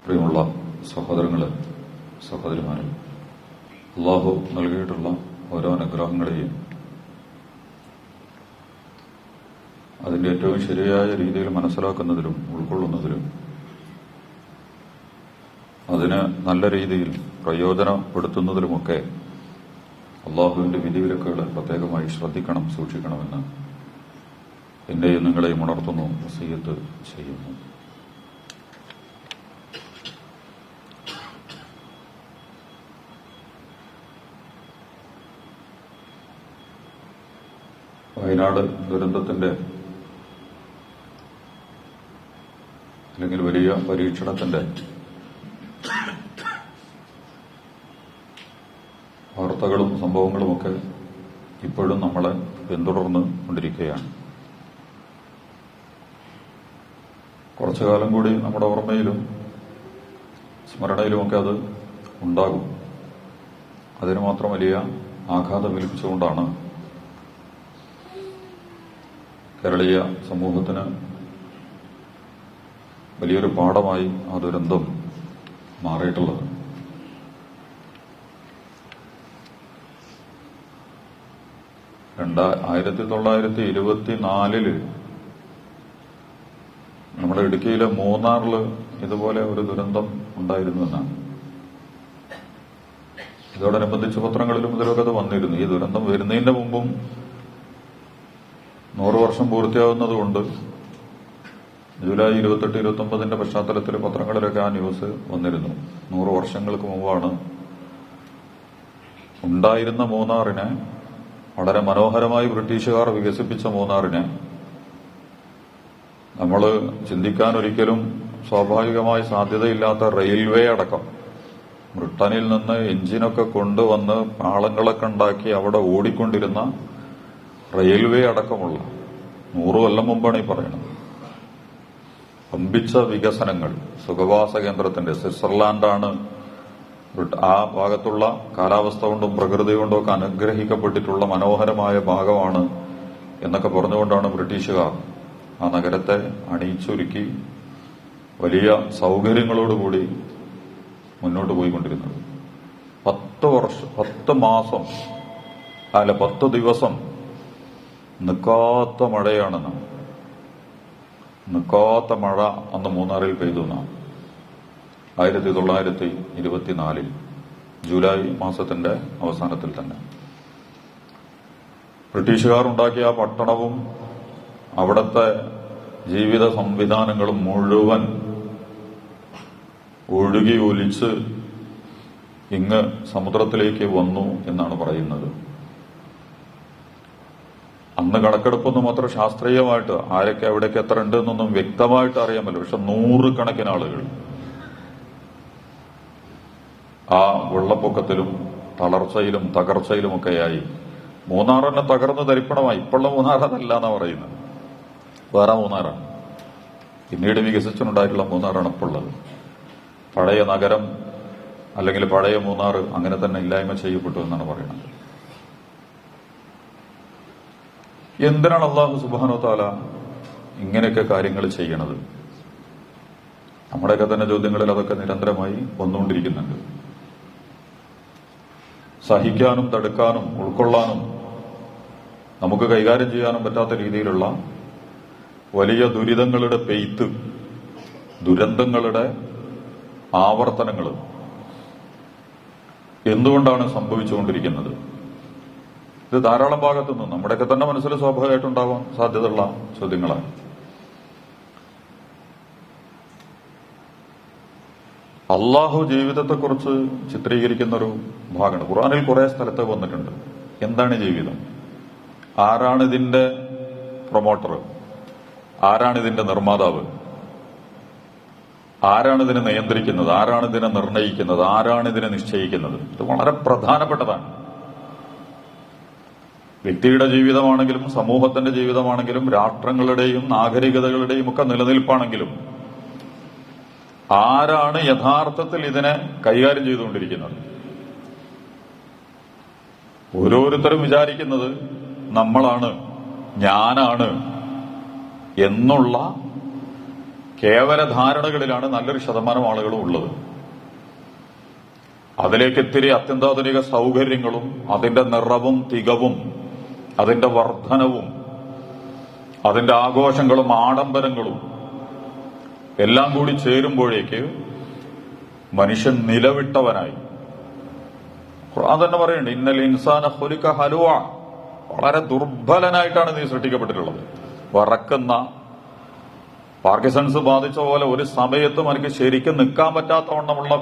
പ്രിയമുള്ള സഹോദരങ്ങളെ, സഹോദരിമാരെ, അള്ളാഹു നൽകിയിട്ടുള്ള ഓരോ അനുഗ്രഹങ്ങളെയും അതിന്റെ ഏറ്റവും ശരിയായ രീതിയിൽ മനസ്സിലാക്കുന്നതിലും ഉൾക്കൊള്ളുന്നതിലും അതിന് നല്ല രീതിയിൽ പ്രയോജനപ്പെടുത്തുന്നതിലുമൊക്കെ അള്ളാഹുവിന്റെ വിധിവിലക്കുകളെ പ്രത്യേകമായി ശ്രദ്ധിക്കണം, സൂക്ഷിക്കണമെന്ന് എന്നെയും നിങ്ങളെയും ഉണർത്തുന്നു, വസിയ്യത്ത് ചെയ്യുന്നു. വയനാട് ദുരന്തത്തിന്റെ അല്ലെങ്കിൽ വലിയ പരീക്ഷണത്തിന്റെ വാർത്തകളും സംഭവങ്ങളുമൊക്കെ ഇപ്പോഴും നമ്മളെ പിന്തുടർന്ന് കൊണ്ടിരിക്കുകയാണ്. കുറച്ചു കാലം കൂടി നമ്മുടെ ഓർമ്മയിലും സ്മരണയിലുമൊക്കെ അത് ഉണ്ടാകും. അതിന് മാത്രം വലിയ ആഘാതം ഏൽപ്പിച്ചുകൊണ്ടാണ് കേരളീയ സമൂഹത്തിന് വലിയൊരു പാഠമായി ആ ദുരന്തം മാറിയിട്ടുള്ളത്. ാ 1924 നമ്മുടെ ഇടുക്കിയിലെ മൂന്നാറിൽ ഇതുപോലെ ഒരു ദുരന്തം ഉണ്ടായിരുന്നു എന്നാണ്. ഇതോടനുബന്ധിച്ച് പത്രങ്ങളിലും ഇതിലൊക്കെ അത് വന്നിരുന്നു. ഈ ദുരന്തം വരുന്നതിന്റെ മുമ്പും 100 വർഷം പൂർത്തിയാകുന്നതുകൊണ്ട് ജൂലൈ 28-29 പശ്ചാത്തലത്തിൽ പത്രങ്ങളിലൊക്കെ ആ ന്യൂസ് വന്നിരുന്നു. 100 വർഷങ്ങൾക്ക് മുമ്പാണ് ഉണ്ടായിരുന്ന മൂന്നാറിനെ, വളരെ മനോഹരമായി ബ്രിട്ടീഷുകാർ വികസിപ്പിച്ച മൂന്നാറിനെ നമ്മൾ ചിന്തിക്കാൻ ഒരിക്കലും സ്വാഭാവികമായി സാധ്യതയില്ലാത്ത റെയിൽവേ അടക്കം ബ്രിട്ടനിൽ നിന്ന് എഞ്ചിനൊക്കെ കൊണ്ടുവന്ന് പാളങ്ങളൊക്കെ ഉണ്ടാക്കി അവിടെ ഓടിക്കൊണ്ടിരുന്ന റെയിൽവേ അടക്കമുള്ള 100 കൊല്ലം മുമ്പാണ് ഈ പറയുന്നത്. പമ്പിച്ച വികസനങ്ങൾ, സുഖവാസ കേന്ദ്രത്തിന്റെ, സ്വിറ്റ്സർലാൻഡാണ് ആ ഭാഗത്തുള്ള കാലാവസ്ഥ കൊണ്ടും പ്രകൃതി കൊണ്ടും ഒക്കെ അനുഗ്രഹിക്കപ്പെട്ടിട്ടുള്ള മനോഹരമായ ഭാഗമാണ് എന്നൊക്കെ പറഞ്ഞുകൊണ്ടാണ് ബ്രിട്ടീഷുകാർ ആ നഗരത്തെ അണിയിച്ചൊരുക്കി വലിയ സൗകര്യങ്ങളോടുകൂടി മുന്നോട്ട് പോയിക്കൊണ്ടിരുന്നത്. 10 ദിവസം നിൽക്കാത്ത മഴയാണെന്ന്, നിൽക്കാത്ത മഴ അന്ന് മൂന്നാറിൽ പെയ്തു എന്നാണ്. 1924 ജൂലൈ മാസത്തിന്റെ അവസാനത്തിൽ തന്നെ ബ്രിട്ടീഷുകാർ ഉണ്ടാക്കിയ ആ പട്ടണവും അവിടുത്തെ ജീവിത സംവിധാനങ്ങളും മുഴുവൻ ഒഴുകി ഒലിച്ച് ഇങ്ങ് സമുദ്രത്തിലേക്ക് വന്നു എന്നാണ് പറയുന്നത്. അന്ന് കണക്കെടുപ്പൊന്നും അത്ര ശാസ്ത്രീയമായിട്ട് ആരൊക്കെ എവിടെയൊക്കെ എത്ര ഉണ്ട് എന്നൊന്നും വ്യക്തമായിട്ട് അറിയാമല്ലോ. പക്ഷെ 100 കണക്കിന് ആളുകൾ ആ വെള്ളപ്പൊക്കത്തിലും തളർച്ചയിലും തകർച്ചയിലുമൊക്കെയായി മൂന്നാറിനെ തകർന്ന് തരിപ്പണമായി. ഇപ്പോഴുള്ള മൂന്നാറതല്ല എന്നാ പറയുന്നത്, വേറെ മൂന്നാറാണ്. പിന്നീട് വികസിച്ചുണ്ടായിട്ടുള്ള മൂന്നാറാണ് ഇപ്പോൾ ഉള്ളത്. പഴയ നഗരം അല്ലെങ്കിൽ പഴയ മൂന്നാറ് അങ്ങനെ തന്നെ ഇല്ലായ്മ ചെയ്യപ്പെട്ടു എന്നാണ് പറയുന്നത്. എന്തിനാണ് അല്ലാഹു സുബ്ഹാനഹു വ തആല ഇങ്ങനെയൊക്കെ കാര്യങ്ങൾ ചെയ്യണത്? നമ്മുടെയൊക്കെ തന്നെ ചോദ്യങ്ങളിൽ അതൊക്കെ നിരന്തരമായി വന്നുകൊണ്ടിരിക്കുന്നുണ്ട്. സഹിക്കാനും തടുക്കാനും ഉൾക്കൊള്ളാനും നമുക്ക് കൈകാര്യം ചെയ്യാനും പറ്റാത്ത രീതിയിലുള്ള വലിയ ദുരിതങ്ങളുടെ പെയ്ത്ത്, ദുരന്തങ്ങളുടെ ആവർത്തനങ്ങൾ എന്തുകൊണ്ടാണ് സംഭവിച്ചുകൊണ്ടിരിക്കുന്നത്? ഇത് ധാരാളം ഭാഗത്തു നിന്നും നമ്മുടെയൊക്കെ തന്നെ മനസ്സിൽ സ്വാഭാവികമായിട്ടുണ്ടാവാൻ സാധ്യതയുള്ള ചോദ്യങ്ങളാണ്. അള്ളാഹു ജീവിതത്തെക്കുറിച്ച് ചിത്രീകരിക്കുന്ന ഒരു ഭാഗമാണ്. ഖുർആനിൽ കുറെ സ്ഥലത്ത് വന്നിട്ടുണ്ട്. എന്താണ് ജീവിതം? ആരാണ് ഇതിന്റെ പ്രൊമോട്ടർ? ആരാണ് ഇതിന്റെ നിർമ്മാതാവ്? ആരാണ് ഇതിനെ നിയന്ത്രിക്കുന്നത്? ആരാണ് ഇതിനെ നിർണയിക്കുന്നത്? ആരാണ് ഇതിനെ നിശ്ചയിക്കുന്നത്? ഇത് വളരെ പ്രധാനപ്പെട്ടതാണ്. വ്യക്തിയുടെ ജീവിതമാണെങ്കിലും സമൂഹത്തിന്റെ ജീവിതമാണെങ്കിലും രാഷ്ട്രങ്ങളുടെയും നാഗരികതകളുടെയും ഒക്കെ നിലനിൽപ്പാണെങ്കിലും ആരാണ് യഥാർത്ഥത്തിൽ ഇതിനെ കൈകാര്യം ചെയ്തുകൊണ്ടിരിക്കുന്നത്? ഓരോരുത്തരും വിചാരിക്കുന്നത് നമ്മളാണ്, ഞാനാണ് എന്നുള്ള കേവല ധാരണകളിലാണ് നല്ലൊരു ശതമാനം ആളുകളും ഉള്ളത്. അതിലേക്ക് ഇത്തിരി അത്യന്താധുനിക സൗകര്യങ്ങളും അതിന്റെ നിറവും തികവും അതിന്റെ വർധനവും അതിന്റെ ആഘോഷങ്ങളും ആഡംബരങ്ങളും എല്ലാം കൂടി ചേരുമ്പോഴേക്ക് മനുഷ്യൻ നിലവിട്ടവനായി. ഖുർആൻ തന്നെ പറയുന്നുണ്ട്, ഇന്നൽ ഇൻസാന ഖുലിഖ ഹലുവ, വളരെ ദുർബലനായിട്ടാണ് നീ സൃഷ്ടിക്കപ്പെട്ടിട്ടുള്ളത്. വറക്കുന്ന പാർക്കിസൺസ് ബാധിച്ച പോലെ ഒരു സമയത്തും എനിക്ക് ശരിക്കും നിൽക്കാൻ പറ്റാത്തവണ്ണമുള്ള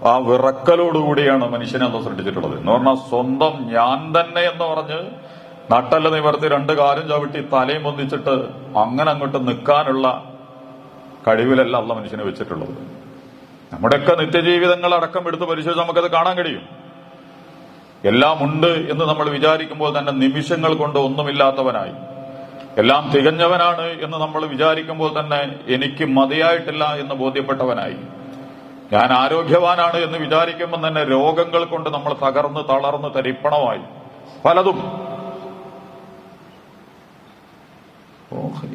ആ വിറക്കലോടുകൂടിയാണ് മനുഷ്യനെ അന്ന് സൃഷ്ടിച്ചിട്ടുള്ളത്. എന്ന് പറഞ്ഞാൽ സ്വന്തം ഞാൻ തന്നെ എന്ന് പറഞ്ഞ് നട്ടല് നിവർത്തി രണ്ട് കാലും ചവിട്ടി തലയും പൊന്തിച്ചിട്ട് അങ്ങനെ അങ്ങോട്ട് നിൽക്കാനുള്ള കഴിവിലല്ല അള്ള മനുഷ്യനെ വെച്ചിട്ടുള്ളത്. നമ്മുടെയൊക്കെ നിത്യജീവിതങ്ങൾ അടക്കം എടുത്ത് പരിശോധിച്ച് നമുക്കത് കാണാൻ കഴിയും. എല്ലാം ഉണ്ട് എന്ന് നമ്മൾ വിചാരിക്കുമ്പോൾ തന്നെ നിമിഷങ്ങൾ കൊണ്ട് ഒന്നുമില്ലാത്തവനായി, എല്ലാം തികഞ്ഞവനാണ് എന്ന് നമ്മൾ വിചാരിക്കുമ്പോൾ തന്നെ എനിക്ക് മതിയായിട്ടില്ല എന്ന് ബോധ്യപ്പെട്ടവനായി, ഞാൻ ആരോഗ്യവാനാണ് എന്ന് വിചാരിക്കുമ്പോൾ തന്നെ രോഗങ്ങൾ കൊണ്ട് നമ്മൾ തകർന്ന് തളർന്ന് തരിപ്പണമായി പലതും.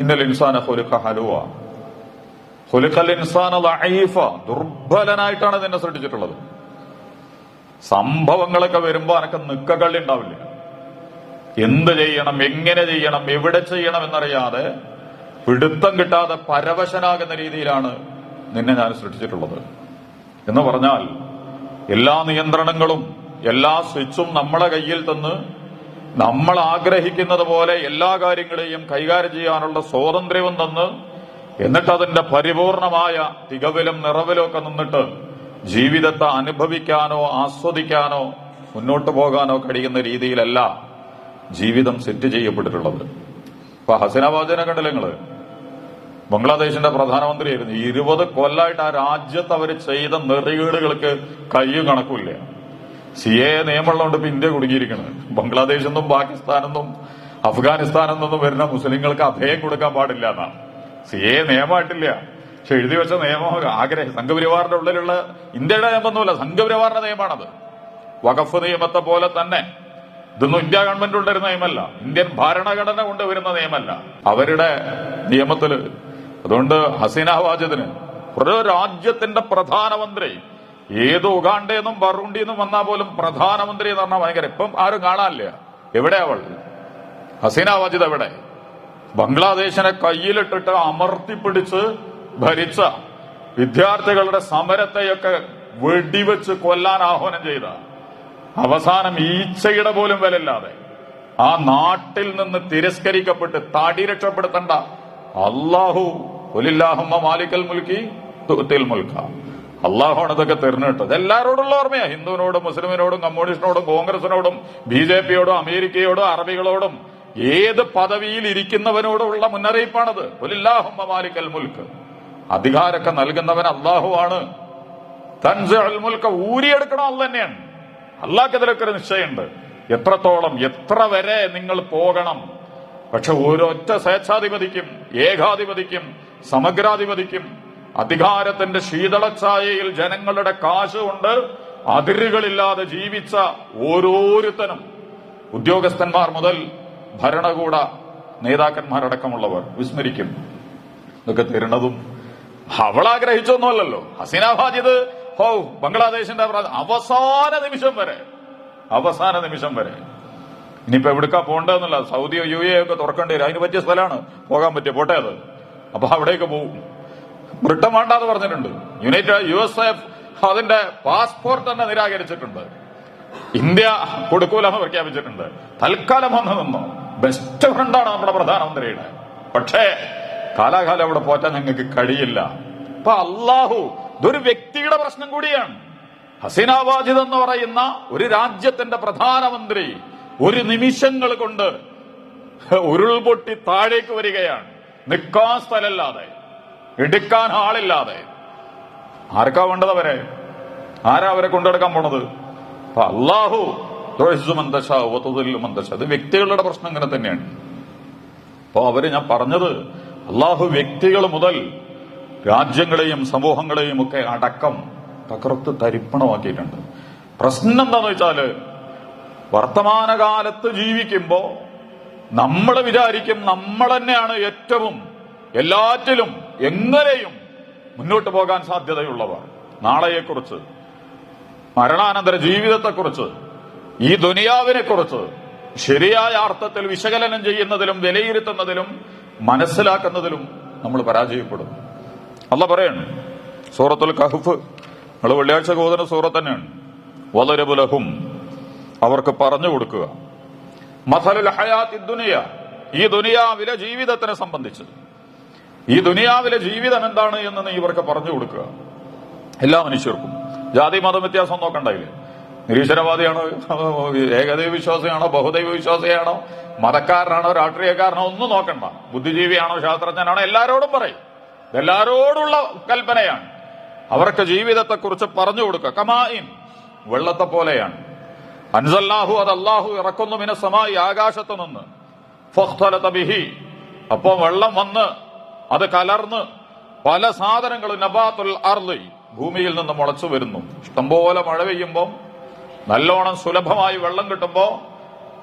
ഇന്നൽ ഇൻസാന ഖുലിഖ ഹലുവ, ഖുലിഖൽ ഇൻസാന ലഈഫ, ദുർബലനായിട്ടാണ് നിന്നെ സൃഷ്ടിച്ചിട്ടുള്ളത്. സംഭവങ്ങളൊക്കെ വരുമ്പോ അനക്ക് നിക്കകളി ഉണ്ടാവില്ല. എന്ത് ചെയ്യണം, എങ്ങനെ ചെയ്യണം, എവിടെ ചെയ്യണം എന്നറിയാതെ പിടുത്തം കിട്ടാതെ പരവശനാകുന്ന രീതിയിലാണ് നിന്നെ ഞാൻ സൃഷ്ടിച്ചിട്ടുള്ളത്. എന്ന് പറഞ്ഞാൽ എല്ലാ നിയന്ത്രണങ്ങളും എല്ലാ സ്വിച്ചും നമ്മളെ കയ്യിൽ തന്ന് നമ്മൾ ആഗ്രഹിക്കുന്നത് പോലെ എല്ലാ കാര്യങ്ങളെയും കൈകാര്യം ചെയ്യാനുള്ള സ്വാതന്ത്ര്യവും തന്ന്, എന്നിട്ട് അതിന്റെ പരിപൂർണമായ തികവിലും നിറവിലും ഒക്കെ നിന്നിട്ട് ജീവിതത്തെ അനുഭവിക്കാനോ ആസ്വദിക്കാനോ മുന്നോട്ട് പോകാനോ കഴിയുന്ന രീതിയിലല്ല ജീവിതം സെറ്റ് ചെയ്യപ്പെട്ടിട്ടുള്ളത്. ഇപ്പൊ ഹസീനാബാദിനെ കണ്ടില്ല നിങ്ങള്? ബംഗ്ലാദേശിന്റെ പ്രധാനമന്ത്രിയായിരുന്നു. 20 കൊല്ലമായിട്ട് ആ രാജ്യത്ത് അവർ ചെയ്ത നെറികേടുകൾക്ക് കയ്യും കണക്കുമില്ല. CAA നിയമമുള്ളതുകൊണ്ട് ഇപ്പൊ ഇന്ത്യ കുടുങ്ങിയിരിക്കുന്നത്. ബംഗ്ലാദേശിൽ നിന്നും പാകിസ്ഥാനിൽ നിന്നും അഫ്ഗാനിസ്ഥാനിൽ നിന്നും വരുന്ന മുസ്ലിങ്ങൾക്ക് അഭയം കൊടുക്കാൻ പാടില്ല എന്നാണ്. CAA നിയമമായിട്ടില്ല, പക്ഷെ എഴുതി വെച്ച നിയമം സംഘപരിവാറിന്റെ ഉള്ളിലുള്ള ഇന്ത്യയുടെ നിയമമൊന്നുമല്ല, സംഘപരിവാറിന്റെ നിയമമാണത്. വഖഫ് നിയമത്തെ പോലെ തന്നെ ഇതൊന്നും ഇന്ത്യ ഗവൺമെന്റ് കൊണ്ടുവരുന്ന നിയമമല്ല, ഇന്ത്യൻ ഭരണഘടന കൊണ്ടുവരുന്ന നിയമമല്ല, അവരുടെ നിയമത്തില്. അതുകൊണ്ട് ഹസീന വാജിദിന് ഒരു രാജ്യത്തിന്റെ പ്രധാനമന്ത്രി, ഏത് ഉഗാണ്ടയെന്നും ബറൂണ്ടിന്നും വന്നാൽ പോലും പ്രധാനമന്ത്രി എന്ന് പറഞ്ഞാൽ ഭയങ്കര. ഇപ്പം ആരും കാണാനില്ല. എവിടെ അവൾ? ഹസീന വാജിദ് എവിടെ? ബംഗ്ലാദേശിനെ കയ്യിലിട്ടിട്ട് അമർത്തിപ്പിടിച്ച് ഭരിച്ച വിദ്യാർത്ഥികളുടെ സമരത്തെയൊക്കെ വെടിവെച്ച് കൊല്ലാൻ ആഹ്വാനം ചെയ്ത, അവസാനം ഈച്ചയുടെ പോലും വിലയില്ലാതെ ആ നാട്ടിൽ നിന്ന് തിരസ്കരിക്കപ്പെട്ട് താടി രക്ഷപ്പെടുത്തേണ്ട അള്ളാഹു ഒലില്ലാഹുമ്മ മാലിക്കൽ മുൽക്കി തുഅ്തിൽ മുൽക്ക, അള്ളാഹുവാണ് ഇതൊക്കെ തെരഞ്ഞെടുത്തത്. എല്ലാവരോടുള്ള ഓർമ്മയാ, ഹിന്ദുവിനോടും മുസ്ലിമിനോടും കമ്മ്യൂണിസ്റ്റിനോടും കോൺഗ്രസിനോടും BJPയോടും അമേരിക്കയോടും അറബികളോടും ഏത് പദവിയിൽ ഇരിക്കുന്നവനോടുള്ള മുന്നറിയിപ്പാണത്. ഒലില്ലാഹുമ്മ മാലിക്കൽ മുൽക്ക്, അധികാരമൊക്കെ നൽകുന്നവൻ അള്ളാഹുവാണ്. തൻസിഉൽ മുൽക്ക, ഊരിയെടുക്കണം അള്ളാഹ് തന്നെയാണ്. അള്ളാഹ്ക്കെതിരൊക്കെ ഒരു നിശ്ചയമുണ്ട്, എത്രത്തോളം എത്ര വരെ നിങ്ങൾ പോകണം. പക്ഷെ ഒരൊറ്റ സ്വേച്ഛാധിപതിക്കും ഏകാധിപതിക്കും സമഗ്രാധിപതിക്കും അധികാരത്തിന്റെ ശീതളഛായയിൽ ജനങ്ങളുടെ കാശ് കൊണ്ട് അതിരുകളില്ലാതെ ജീവിച്ച ഓരോരുത്തനും, ഉദ്യോഗസ്ഥന്മാർ മുതൽ ഭരണകൂട നേതാക്കന്മാരടക്കമുള്ളവർ വിസ്മരിക്കും. ഇതൊക്കെ തരുന്നതും അവളാഗ്രഹിച്ചൊന്നുമല്ലല്ലോ. ഹസീന വാജിദ് ബംഗ്ലാദേശിന്റെ അവസാന നിമിഷം വരെ ഇനിയിപ്പോ എവിടുക്കാ പോകേണ്ടതെന്നല്ല, സൗദിയോ UAE ഒക്കെ തുറക്കേണ്ടി വരും. അതിന് പറ്റിയ സ്ഥലമാണ്, പോകാൻ പറ്റിയ പോട്ടെ അത്. അപ്പൊ അവിടേക്ക് പോകും. ബ്രിട്ടൻ വേണ്ടാന്ന് പറഞ്ഞിട്ടുണ്ട്. USA അതിന്റെ പാസ്പോർട്ട് തന്നെ നിരാകരിച്ചിട്ടുണ്ട്. ഇന്ത്യ കൊടുക്കൂലെന്ന് പ്രഖ്യാപിച്ചിട്ടുണ്ട്. തൽക്കാലം വന്ന് നിന്നോ, ബെസ്റ്റ് ഫ്രണ്ടാണ് നമ്മുടെ പ്രധാനമന്ത്രിയുടെ. പക്ഷേ കാലാകാലം അവിടെ പോറ്റാൻ ഞങ്ങൾക്ക് കഴിയില്ല. അപ്പൊ അള്ളാഹു ഇതൊരു വ്യക്തിയുടെ പ്രശ്നം കൂടിയാണ്. ഹസീന വാജിദ് എന്ന് പറയുന്ന ഒരു രാജ്യത്തിന്റെ പ്രധാനമന്ത്രി ഒരു നിമിഷങ്ങൾ കൊണ്ട് ഉരുൾപൊട്ടി താഴേക്ക് വരികയാണ്. നിൽക്കാൻ സ്ഥലമില്ലാതെ, എടുക്കാൻ ആളില്ലാതെ. ആർക്കാ വേണ്ടത് അവരെ? ആരാ അവരെ കൊണ്ടെടുക്കാൻ പോണത്? അള്ളാഹു ഇത് വ്യക്തികളുടെ പ്രശ്നം ഇങ്ങനെ തന്നെയാണ്. അപ്പൊ ഞാൻ പറഞ്ഞത്, അള്ളാഹു വ്യക്തികൾ മുതൽ രാജ്യങ്ങളെയും സമൂഹങ്ങളെയും ഒക്കെ അടക്കം തകർത്ത് തരിപ്പണമാക്കിയിട്ടുണ്ട്. പ്രശ്നം എന്താന്ന് വെച്ചാല്, വർത്തമാനകാലത്ത് ജീവിക്കുമ്പോ നമ്മൾ വിചാരിക്കും നമ്മൾ തന്നെയാണ് ഏറ്റവും എല്ലാറ്റിലും എങ്ങനെയും മുന്നോട്ട് പോകാൻ സാധ്യതയുള്ളവർ, നാളെയെക്കുറിച്ച്, മരണാനന്തര ജീവിതത്തെക്കുറിച്ച്, ഈ ദുനിയാവിനെ കുറിച്ച് ശരിയായ അർത്ഥത്തിൽ വിശകലനം ചെയ്യുന്നതിലും വിലയിരുത്തുന്നതിലും മനസ്സിലാക്കുന്നതിലും നമ്മൾ പരാജയപ്പെടും. അല്ലാഹ് പറയാണ് സൂറത്തുൽ കഹ്ഫ്, നമ്മൾ വെള്ളിയാഴ്ച ഓതുന്ന സൂറത്ത് തന്നെയാണ്. വദരിബ് ലഹും, അവർക്ക് പറഞ്ഞു കൊടുക്കുക, മസലുൽ ഹയാത്തി ദുനിയ, ഈ ദുനിയാവിലെ ജീവിതത്തിനെ സംബന്ധിച്ച്, ഈ ദുനിയാവിലെ ജീവിതം എന്താണ് എന്ന് നീ ഇവർക്ക് പറഞ്ഞു കൊടുക്കുക. എല്ലാ മനുഷ്യർക്കും ജാതി മത വ്യത്യാസം നോക്കണ്ടായില്ലേ? നിരീശ്വരവാദിയാണോ, ഏകദൈവ വിശ്വാസിയാണോ, ബഹുദൈവ വിശ്വാസിയാണോ, മതക്കാരനാണോ, രാഷ്ട്രീയക്കാരനോ ഒന്നും നോക്കണ്ട. ബുദ്ധിജീവിയാണോ, ശാസ്ത്രജ്ഞനാണോ, എല്ലാരോടും പറയും. ഇതെല്ലാരോടുള്ള കൽപ്പനയാണ്. അവർക്ക് ജീവിതത്തെക്കുറിച്ച് പറഞ്ഞു കൊടുക്കുക. കമാഇൻ, വെള്ളത്തെ പോലെയാണ്. അൻസൽനാഹു, അത് അല്ലാഹു ഇറക്കുന്നു, മിന സമായി, ആകാശത്ത് നിന്ന്. ഫഖ്തലത ബിഹി, അപ്പോ വെള്ളം വന്ന് അത് കലർന്ന് പല സാധനങ്ങളും, നബാത്തുൽ അർളി, ഭൂമിയിൽ നിന്ന് മുളച്ചു വരുന്നു. ഇഷ്ടംപോലെ മഴ പെയ്യുമ്പോൾ, നല്ലോണം സുലഭമായി വെള്ളം കിട്ടുമ്പോ,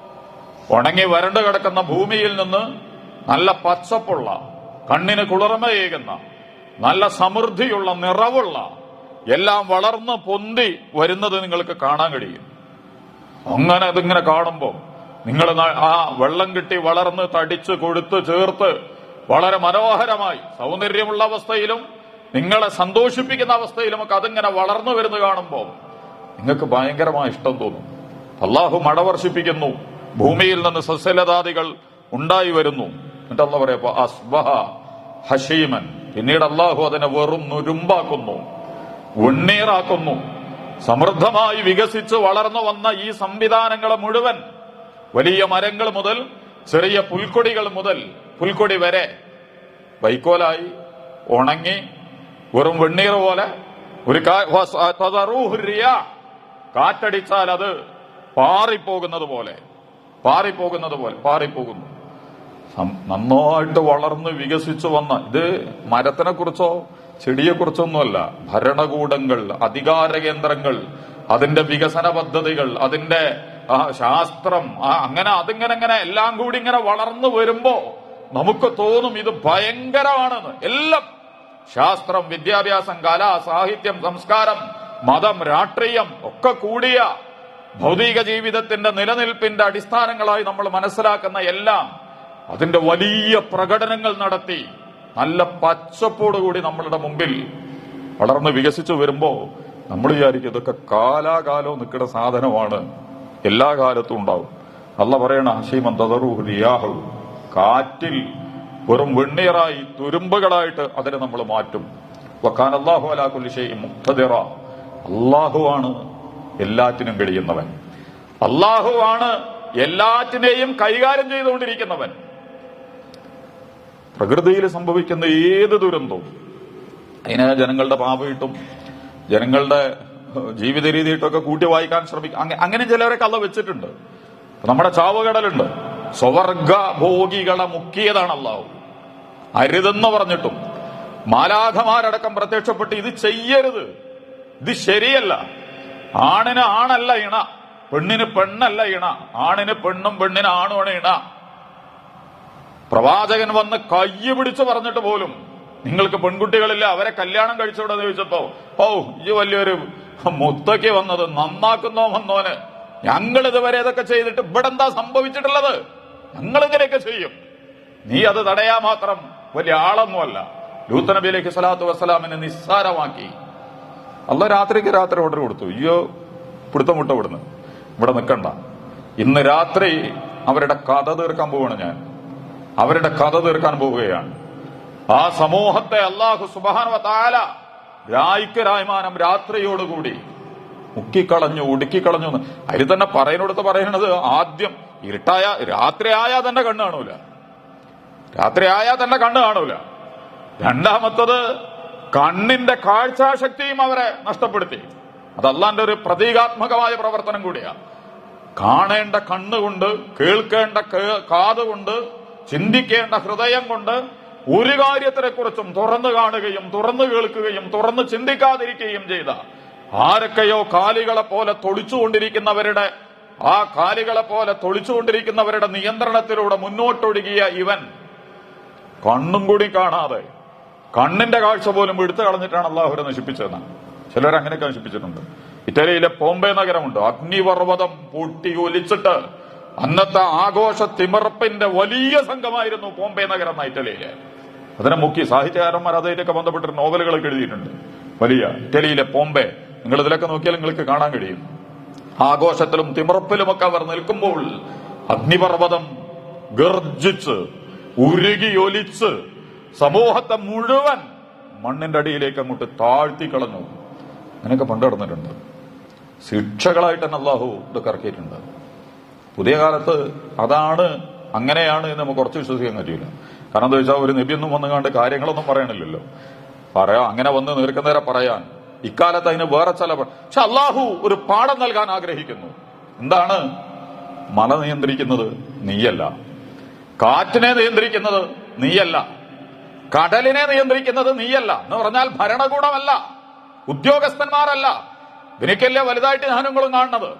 ഉണങ്ങി വരണ്ടു കിടക്കുന്ന ഭൂമിയിൽ നിന്ന് നല്ല പച്ചപ്പുള്ള, കണ്ണിന് കുളിർമയേകുന്ന, നല്ല സമൃദ്ധിയുള്ള, നിറവുള്ള, എല്ലാം വളർന്ന് പൊന്തി വരുന്നത് നിങ്ങൾക്ക് കാണാൻ കഴിയും. അങ്ങനെ അതിങ്ങനെ കാണുമ്പോൾ നിങ്ങൾ ആ വെള്ളം കിട്ടി വളർന്ന് തടിച്ച് കൊഴുത്ത് ചേർത്ത് വളരെ മനോഹരമായി സൗന്ദര്യമുള്ള അവസ്ഥയിലും നിങ്ങളെ സന്തോഷിപ്പിക്കുന്ന അവസ്ഥയിലുമൊക്കെ അതിങ്ങനെ വളർന്നു വരുന്നത് കാണുമ്പോൾ നിങ്ങൾക്ക് ഭയങ്കരമായ ഇഷ്ടം തോന്നും. അള്ളാഹു മഴ വർഷിപ്പിക്കുന്നു, ഭൂമിയിൽ നിന്ന് സസ്യലതാദികൾ ഉണ്ടായി വരുന്നു. എന്നിട്ട് അള്ളാഹ് പറയപ്പോ അസ്ബഹ ഹഷീമൻ, പിന്നീട് അള്ളാഹു അതിനെ വെറും നുരുമ്പാക്കുന്നു, വെണ്ണീറാക്കുന്നു. സമൃദ്ധമായി വികസിച്ച് വളർന്നു വന്ന ഈ സംവിധാനങ്ങളെ മുഴുവൻ, വലിയ മരങ്ങൾ മുതൽ ചെറിയ പുൽക്കൊടികൾ മുതൽ പുൽക്കൊടി വരെ വൈക്കോലായി ഉണങ്ങി വെറും വെണ്ണീർ പോലെ, ഒരു കാറ്റടിച്ചാൽ അത് പാറിപ്പോകുന്നത് പോലെ പാറിപ്പോകുന്നു. നന്നായിട്ട് വളർന്ന് വികസിച്ചു വന്ന ഇത് മരത്തിനെ കുറിച്ചോ ചെടിയെക്കുറിച്ചൊന്നുമല്ല. ഭരണകൂടങ്ങൾ, അധികാര കേന്ദ്രങ്ങൾ, അതിന്റെ വികസന പദ്ധതികൾ, അതിന്റെ ശാസ്ത്രം, അതിങ്ങനെ എല്ലാം കൂടി ഇങ്ങനെ വളർന്നു വരുമ്പോ നമുക്ക് തോന്നും ഇത് ഭയങ്കരമാണെന്ന്. എല്ലാം ശാസ്ത്രം, വിദ്യാഭ്യാസം, കല, സാഹിത്യം, സംസ്കാരം, മതം, രാഷ്ട്രീയം ഒക്കെ കൂടിയ ഭൗതിക ജീവിതത്തിന്റെ നിലനിൽപ്പിന്റെ അടിസ്ഥാനങ്ങളായി നമ്മൾ മനസ്സിലാക്കുന്ന എല്ലാം അതിന്റെ വലിയ പ്രകടനങ്ങൾ നടത്തി നല്ല പച്ചപ്പോടുകൂടി നമ്മളുടെ മുമ്പിൽ വളർന്ന് വികസിച്ചു വരുമ്പോ നമ്മൾ വിചാരിക്കും ഇതൊക്കെ കാലാകാലവും നിൽക്കുന്ന സാധനമാണ്, എല്ലാ കാലത്തും ഉണ്ടാവും. അല്ലാഹ് പറയണ ഹശീമൻ തദറുഹു റിയാഹു, കാറ്റിൽ വെറും വെണ്ണീറായി തുരുമ്പുകളായിട്ട് അതിനെ നമ്മൾ മാറ്റും. വകാന അല്ലാഹു അലാ കുല്ലി ഷൈഇൻ മുഖ്തദിറ, അല്ലാഹുവാണ് എല്ലാറ്റിനും കഴിയുന്നവൻ, അല്ലാഹുവാണ് എല്ലാറ്റിനെയും കൈകാര്യം ചെയ്തുകൊണ്ടിരിക്കുന്നവൻ. പ്രകൃതിയിൽ സംഭവിക്കുന്ന ഏത് ദുരന്തവും അതിനെ ജനങ്ങളുടെ പാപയിട്ടും ജനങ്ങളുടെ ജീവിത രീതിയിട്ടൊക്കെ കൂട്ടി വായിക്കാൻ ശ്രമിക്കും. അങ്ങനെ ചിലവരൊക്കെ അള്ളാഹ് വെച്ചിട്ടുണ്ട്. നമ്മുടെ ചാവുകടലുണ്ട്, സ്വവർഗഭോഗികളെ മുക്കിയതാണ് അള്ളാഹു. അരുതെന്ന് പറഞ്ഞിട്ടും മാലാഖമാരടക്കം പ്രത്യക്ഷപ്പെട്ട് ഇത് ചെയ്യരുത്, ഇത് ശരിയല്ല, ആണിന് ആണല്ല ഇണ, പെണ്ണിന് പെണ്ണല്ല ഇണ, ആണിന് പെണ്ണും പെണ്ണിന് ആണുമാണ് ഇണ. പ്രവാചകൻ വന്ന് കയ്യ് പിടിച്ച് പറഞ്ഞിട്ട് പോലും നിങ്ങൾക്ക് പെൺകുട്ടികളില്ല, അവരെ കല്യാണം കഴിച്ചുവിടെന്ന് ചോദിച്ചപ്പോ ഈ വലിയൊരു മുത്തയ്ക്ക് വന്നത് നന്നാക്കുന്നോ വന്നോന്, ഞങ്ങൾ ഇതുവരെ ഇതൊക്കെ ചെയ്തിട്ട് ഇവിടെ എന്താ സംഭവിച്ചിട്ടുള്ളത്, ഞങ്ങൾ ഇങ്ങനെയൊക്കെ ചെയ്യും, നീ അത് തടയാൻ മാത്രം വലിയ ആളൊന്നുമല്ല. ലൂത്ത് നബി അലൈഹി സ്വലാത്തു വസ്സലാമിനെ നിസ്സാരമാക്കി. അള്ളാഹ് രാത്രിക്ക് രാത്രി ഓർഡർ കൊടുത്തു, അയ്യോ പിടുത്തം വിട്ട ഇവിടുന്ന്, ഇവിടെ നിൽക്കണ്ട, ഇന്ന് രാത്രി അവരുടെ കഥ തീർക്കാൻ പോവുകയാണ് ഞാൻ, അവരുടെ കഥ തീർക്കാൻ പോവുകയാണ്. ആ സമൂഹത്തെ അല്ലാഹു സുബ്ഹാനഹു വ തആല രായ്ക്ക് രാത്രിയോടുകൂടി മുക്കിക്കളഞ്ഞു, ഒടുക്കിക്കളഞ്ഞു. അതിൽ തന്നെ പറയുന്നത് ആദ്യം ഇരുട്ടായ രാത്രിയായാൽ തന്നെ കണ്ണ് കാണൂല, രാത്രിയായാൽ തന്നെ കണ്ണ് കാണൂല. രണ്ടാമത്തത് കണ്ണിന്റെ കാഴ്ചാശക്തിയും അവരെ നഷ്ടപ്പെടുത്തി. അത് അള്ളാന്റെ ഒരു പ്രതീകാത്മകമായ പ്രവർത്തനം കൂടിയാണ്. കാണേണ്ട കണ്ണുകൊണ്ട്, കേൾക്കേണ്ട കാതുകൊണ്ട്, ചിന്തിക്കേണ്ട ഹൃദയം കൊണ്ട് ഒരു കാര്യത്തിനെ കുറിച്ചും തുറന്നു കാണുകയും തുറന്നു കേൾക്കുകയും തുറന്നു ചിന്തിക്കാതിരിക്കുകയും ചെയ്ത ആരൊക്കെയോ കാലികളെ പോലെ തൊളിച്ചുകൊണ്ടിരിക്കുന്നവരുടെ നിയന്ത്രണത്തിലൂടെ മുന്നോട്ടൊഴുകിയ ഇവൻ കണ്ണും കൂടി കാണാതെ കണ്ണിന്റെ കാഴ്ച പോലും എടുത്തു കളഞ്ഞിട്ടാണ് അള്ളാഹു അവരെ നശിപ്പിച്ചതെന്ന്. ചിലർ അങ്ങനെയൊക്കെ നശിപ്പിച്ചിട്ടുണ്ട്. ഇറ്റലിയിലെ ബോംബെ നഗരമുണ്ട്, അഗ്നിപർവ്വതം പൊട്ടി ഒലിച്ചിട്ട് അന്നത്തെ ആഘോഷ തിമിർപ്പിന്റെ വലിയ സംഘമായിരുന്നു ബോംബെ നഗരം എന്ന ഇറ്റലിയിലെ. അതിനെ മുക്കി സാഹിത്യകാരന്മാർ അതായിട്ടൊക്കെ ബന്ധപ്പെട്ട് നോവലുകളൊക്കെ എഴുതിയിട്ടുണ്ട്. വലിയ ഇറ്റലിയിലെ ബോംബെ, നിങ്ങൾ ഇതിലൊക്കെ നോക്കിയാൽ നിങ്ങൾക്ക് കാണാൻ കഴിയും. ആഘോഷത്തിലും തിമിർപ്പിലുമൊക്കെ അവർ നിൽക്കുമ്പോൾ അഗ്നിപർവ്വതം ഗർജിച്ച് ഉരുകിയൊലിച്ച് സമൂഹത്തെ മുഴുവൻ മണ്ണിന്റെ അടിയിലേക്ക് അങ്ങോട്ട് താഴ്ത്തി കളഞ്ഞു. അങ്ങനെയൊക്കെ പണ്ട് നടന്നിട്ടുണ്ട്. ശിക്ഷകളായിട്ട് തന്നെ അള്ളാഹു ഇതൊക്കെ ഇറക്കിയിട്ടുണ്ട്. പുതിയ കാലത്ത് അതാണ് അങ്ങനെയാണ് എന്ന് നമുക്ക് കുറച്ച് വിശ്വസിക്കാൻ പറ്റില്ല. കാരണം എന്താ വെച്ചാൽ ഒരു നബിയൊന്നും വന്നു കണ്ട് കാര്യങ്ങളൊന്നും പറയണില്ലല്ലോ. അങ്ങനെ വന്ന് നേർക്കുന്നേരെ പറയാൻ ഇക്കാലത്ത് അതിന് വേറെ ചില, പക്ഷെ അള്ളാഹു ഒരു പാഠം നൽകാൻ ആഗ്രഹിക്കുന്നു. എന്താണ്? മല നിയന്ത്രിക്കുന്നത് നീയല്ല, കാറ്റിനെ നിയന്ത്രിക്കുന്നത് നീയല്ല, കടലിനെ നിയന്ത്രിക്കുന്നത് നീയല്ല. എന്ന് പറഞ്ഞാൽ ഭരണകൂടമല്ല, ഉദ്യോഗസ്ഥന്മാരല്ല. ഇതിനൊക്കെയല്ലേ വലുതായിട്ട് ഞാനുങ്ങളും കാണുന്നത്.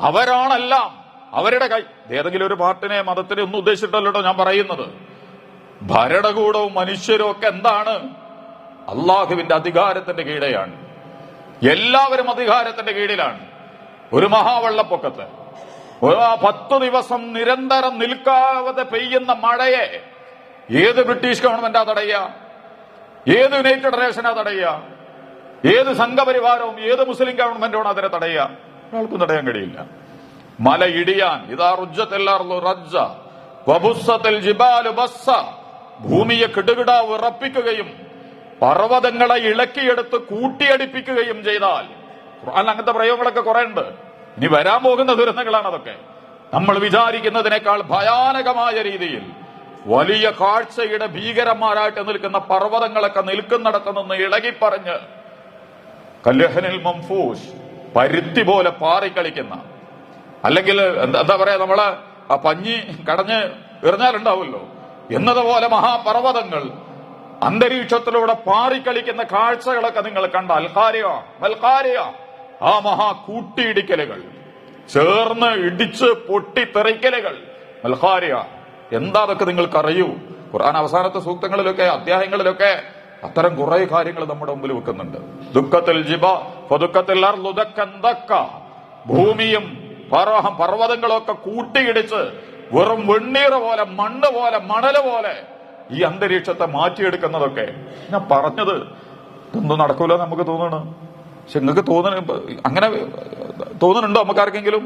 അവരാണെല്ലാം അവരുടെ കൈ. ഏതെങ്കിലും ഒരു പാർട്ടിനെ മതത്തിനെ ഒന്നും ഉദ്ദേശിച്ചിട്ടല്ലോ ഞാൻ പറയുന്നത്. ഭരണകൂടവും മനുഷ്യരും ഒക്കെ എന്താണ്? അള്ളാഹുവിന്റെ അധികാരത്തിന്റെ കീഴെയാണ്. എല്ലാവരും അധികാരത്തിന്റെ കീഴിലാണ്. ഒരു മഹാവെള്ളപ്പൊക്കത്ത് 10 ദിവസം നിരന്തരം നിൽക്കാതെ പെയ്യുന്ന മഴയെ ഏത് ബ്രിട്ടീഷ് ഗവൺമെന്റാ തടയുക? ഏത് യുണൈറ്റഡ് നേഷനാ തടയുക? ഏത് സംഘപരിവാരവും ഏത് മുസ്ലിം ഗവൺമെന്റാണ് അതിനെ തടയുക? ഒരാൾക്കും തടയാൻ കഴിയില്ല. മല ഇടിയാൻ, ഇതാ റുജ്ജത്തെല്ലാറുള്ളൂ റജ്ജ വബുസ്സത്തിൽ ജിബാലു ബസ്സ, ഭൂമിയെ കിടുകിട വിറപ്പിക്കുകയും പർവ്വതങ്ങളെ ഇളക്കിയെടുത്ത് കൂട്ടിയടിപ്പിക്കുകയും ചെയ്താൽ, ഖുർആനിൽ അങ്ങനത്തെ പ്രയോഗങ്ങളൊക്കെ കുറെ ഉണ്ട്. ഇനി വരാൻ പോകുന്ന ദുരന്തങ്ങളാണ് അതൊക്കെ. നമ്മൾ വിചാരിക്കുന്നതിനേക്കാൾ ഭയാനകമായ രീതിയിൽ വലിയ കാഴ്ചയുടെ ഭീകരന്മാരായിട്ട് നിൽക്കുന്ന പർവ്വതങ്ങളൊക്കെ നിൽക്കുന്നിടത്ത് നിന്ന് ഇളകിപ്പറഞ്ഞ് കല്യഹനിൽ മംഫൂഷ്, പരുത്തി പോലെ പാറിക്കളിക്കുന്ന, അല്ലെങ്കിൽ എന്താ പറയാ, നമ്മള് ആ പഞ്ഞി കടഞ്ഞ് എറിഞ്ഞാലുണ്ടാവുമല്ലോ എന്നതുപോലെ മഹാപർവ്വതങ്ങൾ അന്തരീക്ഷത്തിലൂടെ പാറിക്കളിക്കുന്ന കാഴ്ചകളൊക്കെ നിങ്ങൾ കണ്ടാൽ ആ മഹാ കൂട്ടിയിടിക്കലുകൾ, ചേർന്ന് ഇടിച്ച് പൊട്ടിത്തെറിക്കലുകൾ, മൽഖാരിയ, എന്താ അതൊക്കെ നിങ്ങൾക്കറിയൂ? ഖുർആൻ അവസാനത്തെ സൂക്തങ്ങളിലൊക്കെ അധ്യായങ്ങളിലൊക്കെ അത്തരം കുറെ കാര്യങ്ങൾ നമ്മുടെ മുമ്പിൽ വെക്കുന്നുണ്ട്. ദുഃഖത്തിൽ ജിബ ഫദുഃഖത്തിൽ അർലുദക്കന്തക്ക, ഭൂമിയും പർവ്വതങ്ങളൊക്കെ കൂട്ടിയിടിച്ച് വെറും വെണ്ണീറ് പോലെ, മണ്ണ് പോലെ, മണല് പോലെ ഈ അന്തരീക്ഷത്തെ മാറ്റിയെടുക്കുന്നതൊക്കെ ഞാൻ പറഞ്ഞത് ഇതൊന്നും നടക്കൂല നമുക്ക് തോന്നണം. പക്ഷെ നിങ്ങൾക്ക് അങ്ങനെ തോന്നുന്നുണ്ടോ? നമുക്കാർക്കെങ്കിലും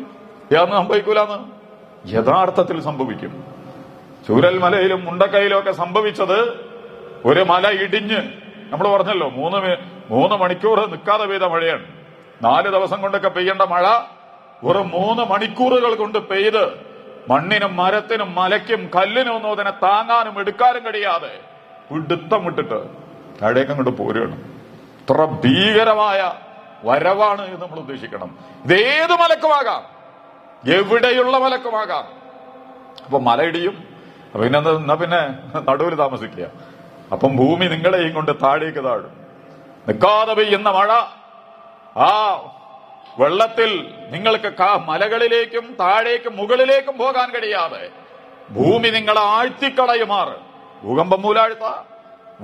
യാതൊന്നും സംഭവിക്കൂലെന്ന്? യഥാർത്ഥത്തിൽ സംഭവിക്കും. ചൂരൽ മലയിലും മുണ്ടക്കയിലും ഒക്കെ സംഭവിച്ചത് ഒരു മല ഇടിഞ്ഞ്, നമ്മൾ പറഞ്ഞല്ലോ 3 മണിക്കൂർ നിൽക്കാതെ പെയ്ത മഴയാണ്. 4 ദിവസം കൊണ്ടൊക്കെ പെയ്യേണ്ട മഴ വെറും 3 മണിക്കൂറുകൾ കൊണ്ട് പെയ്ത് മണ്ണിനും മരത്തിനും മലയ്ക്കും കല്ലിനും ഒന്നും അതിനെ താങ്ങാനും എടുക്കാനും കഴിയാതെ പിടുത്തം വിട്ടിട്ട് താഴേക്ക് അങ്ങോട്ട് പോരുകയാണ്. ഇത്ര ഭീകരമായ വരവാണ് എന്ന് നമ്മൾ ഉദ്ദേശിക്കണം. ഇതേത് മലക്കുമാകാം, എവിടെയുള്ള മലക്കുമാകാം. അപ്പൊ മലയിടിയും, പിന്നെ നടുവിൽ താമസിക്കുക. അപ്പം ഭൂമി നിങ്ങളെയും കൊണ്ട് താഴേക്ക് താഴും. നിൽക്കാതെ പെയ്യുന്ന മഴ, ആ വെള്ളത്തിൽ നിങ്ങൾക്ക് മലകളിലേക്കും താഴേക്കും മുകളിലേക്കും പോകാൻ കഴിയാതെ ഭൂമി നിങ്ങളെ ആഴ്ത്തിക്കളയുമാറ്. ഭൂകമ്പം മൂലാഴ്ത്ത,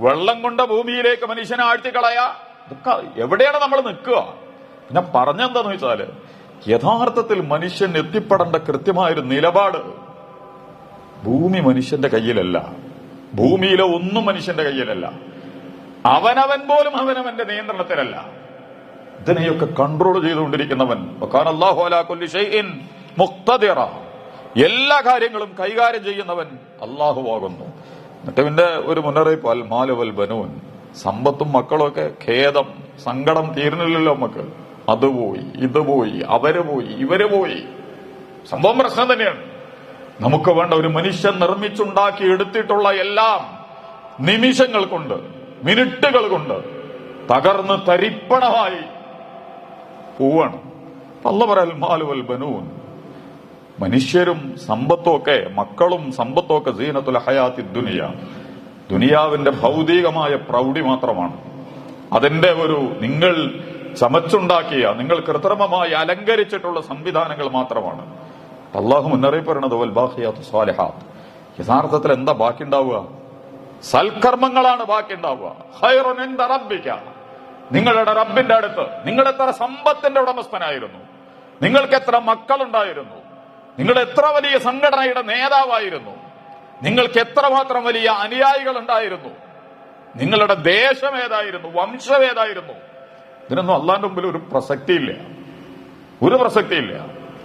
വെള്ളം കൊണ്ട് ഭൂമിയിലേക്ക് മനുഷ്യനെ ആഴ്ത്തിക്കളയാ, ഇതൊക്കെ എവിടെയാണ് നമ്മൾ നിൽക്കുക? ഞാൻ പറഞ്ഞെന്താന്ന് വെച്ചാല്, യഥാർത്ഥത്തിൽ മനുഷ്യൻ എത്തിപ്പെടേണ്ട കൃത്യമായൊരു നിലപാട്, ഭൂമി മനുഷ്യന്റെ കയ്യിലല്ല, ഭൂമിയിലെ ഒന്നും മനുഷ്യന്റെ കയ്യിലല്ല, അവനവൻ പോലും അവനവന്റെ നിയന്ത്രണത്തിലല്ല. ഇതിനെയൊക്കെ കൺട്രോൾ ചെയ്തുകൊണ്ടിരിക്കുന്നവൻ അല്ലാഹു അലാ കുല്ലി ഷൈഇൻ മുഖ്തദിറ, എല്ലാ കാര്യങ്ങളും കൈകാര്യം ചെയ്യുന്നവൻ അല്ലാഹു ആകുന്നു. എന്നിട്ട് പിന്നെ ഒരു മുന്നറിയിപ്പ്, അൽ മാലു വൽ ബനൂൻ, സമ്പത്തും മക്കളും ഒക്കെ ഖേദം, സങ്കടം തീരുന്നില്ലല്ലോ നമുക്ക്. അത് പോയി, ഇത് പോയി, അവര് പോയി, ഇവര് പോയി, സംഭവം പ്രശ്നം തന്നെയാണ്. നമുക്ക് വേണ്ട ഒരു മനുഷ്യൻ നിർമ്മിച്ചുണ്ടാക്കി എടുത്തിട്ടുള്ള എല്ലാം നിമിഷങ്ങൾ കൊണ്ട്, മിനിറ്റുകൾ കൊണ്ട് തകർന്ന് തരിപ്പണമായി പോവാണ്. അല്ലാഹു പറയാൽ മാലു വൽ ബനൂൻ, മനുഷ്യരും സമ്പത്തും ഒക്കെ, മക്കളും സമ്പത്തും ഒക്കെ സീനത്തുൽ ഹയാത്തി ദുനിയ, ദുനിയാവിന്റെ ഭൗതികമായ പ്രൗഢി മാത്രമാണ്. അതിന്റെ ഒരു നിങ്ങൾ ചമച്ചുണ്ടാക്കിയ, നിങ്ങൾ കൃത്രിമമായി അലങ്കരിച്ചിട്ടുള്ള സംവിധാനങ്ങൾ മാത്രമാണ്. അള്ളാഹു മുന്നറിയിപ്പ് പറയണത് വൽ ബാഖിയാത്തു സ്വാലിഹാത്ത്, യഥാർത്ഥത്തിൽ എന്താ ബാക്കി ഉണ്ടാവുക? സൽക്കർമ്മങ്ങളാണ് ബാക്കി ഉണ്ടാവുക. ഖൈറുൻ ഇൻദ റബ്ബിക, നിങ്ങളുടെ റബ്ബിന്റെ അടുത്ത് നിങ്ങൾ എത്ര സമ്പത്തിന്റെ ഉടമസ്ഥനായിരുന്നു, നിങ്ങൾക്ക് എത്ര മക്കളുണ്ടായിരുന്നു, നിങ്ങൾ എത്ര വലിയ സംഘടനയുടെ നേതാവായിരുന്നു, നിങ്ങൾക്ക് എത്രമാത്രം വലിയ അനുയായികൾ ഉണ്ടായിരുന്നു, നിങ്ങളുടെ ദേശം ഏതായിരുന്നു, വംശം ഏതായിരുന്നു, ഇതിനൊന്നും അള്ളാന്റെ മുമ്പിൽ ഒരു പ്രസക്തിയില്ല, ഒരു പ്രസക്തിയില്ല.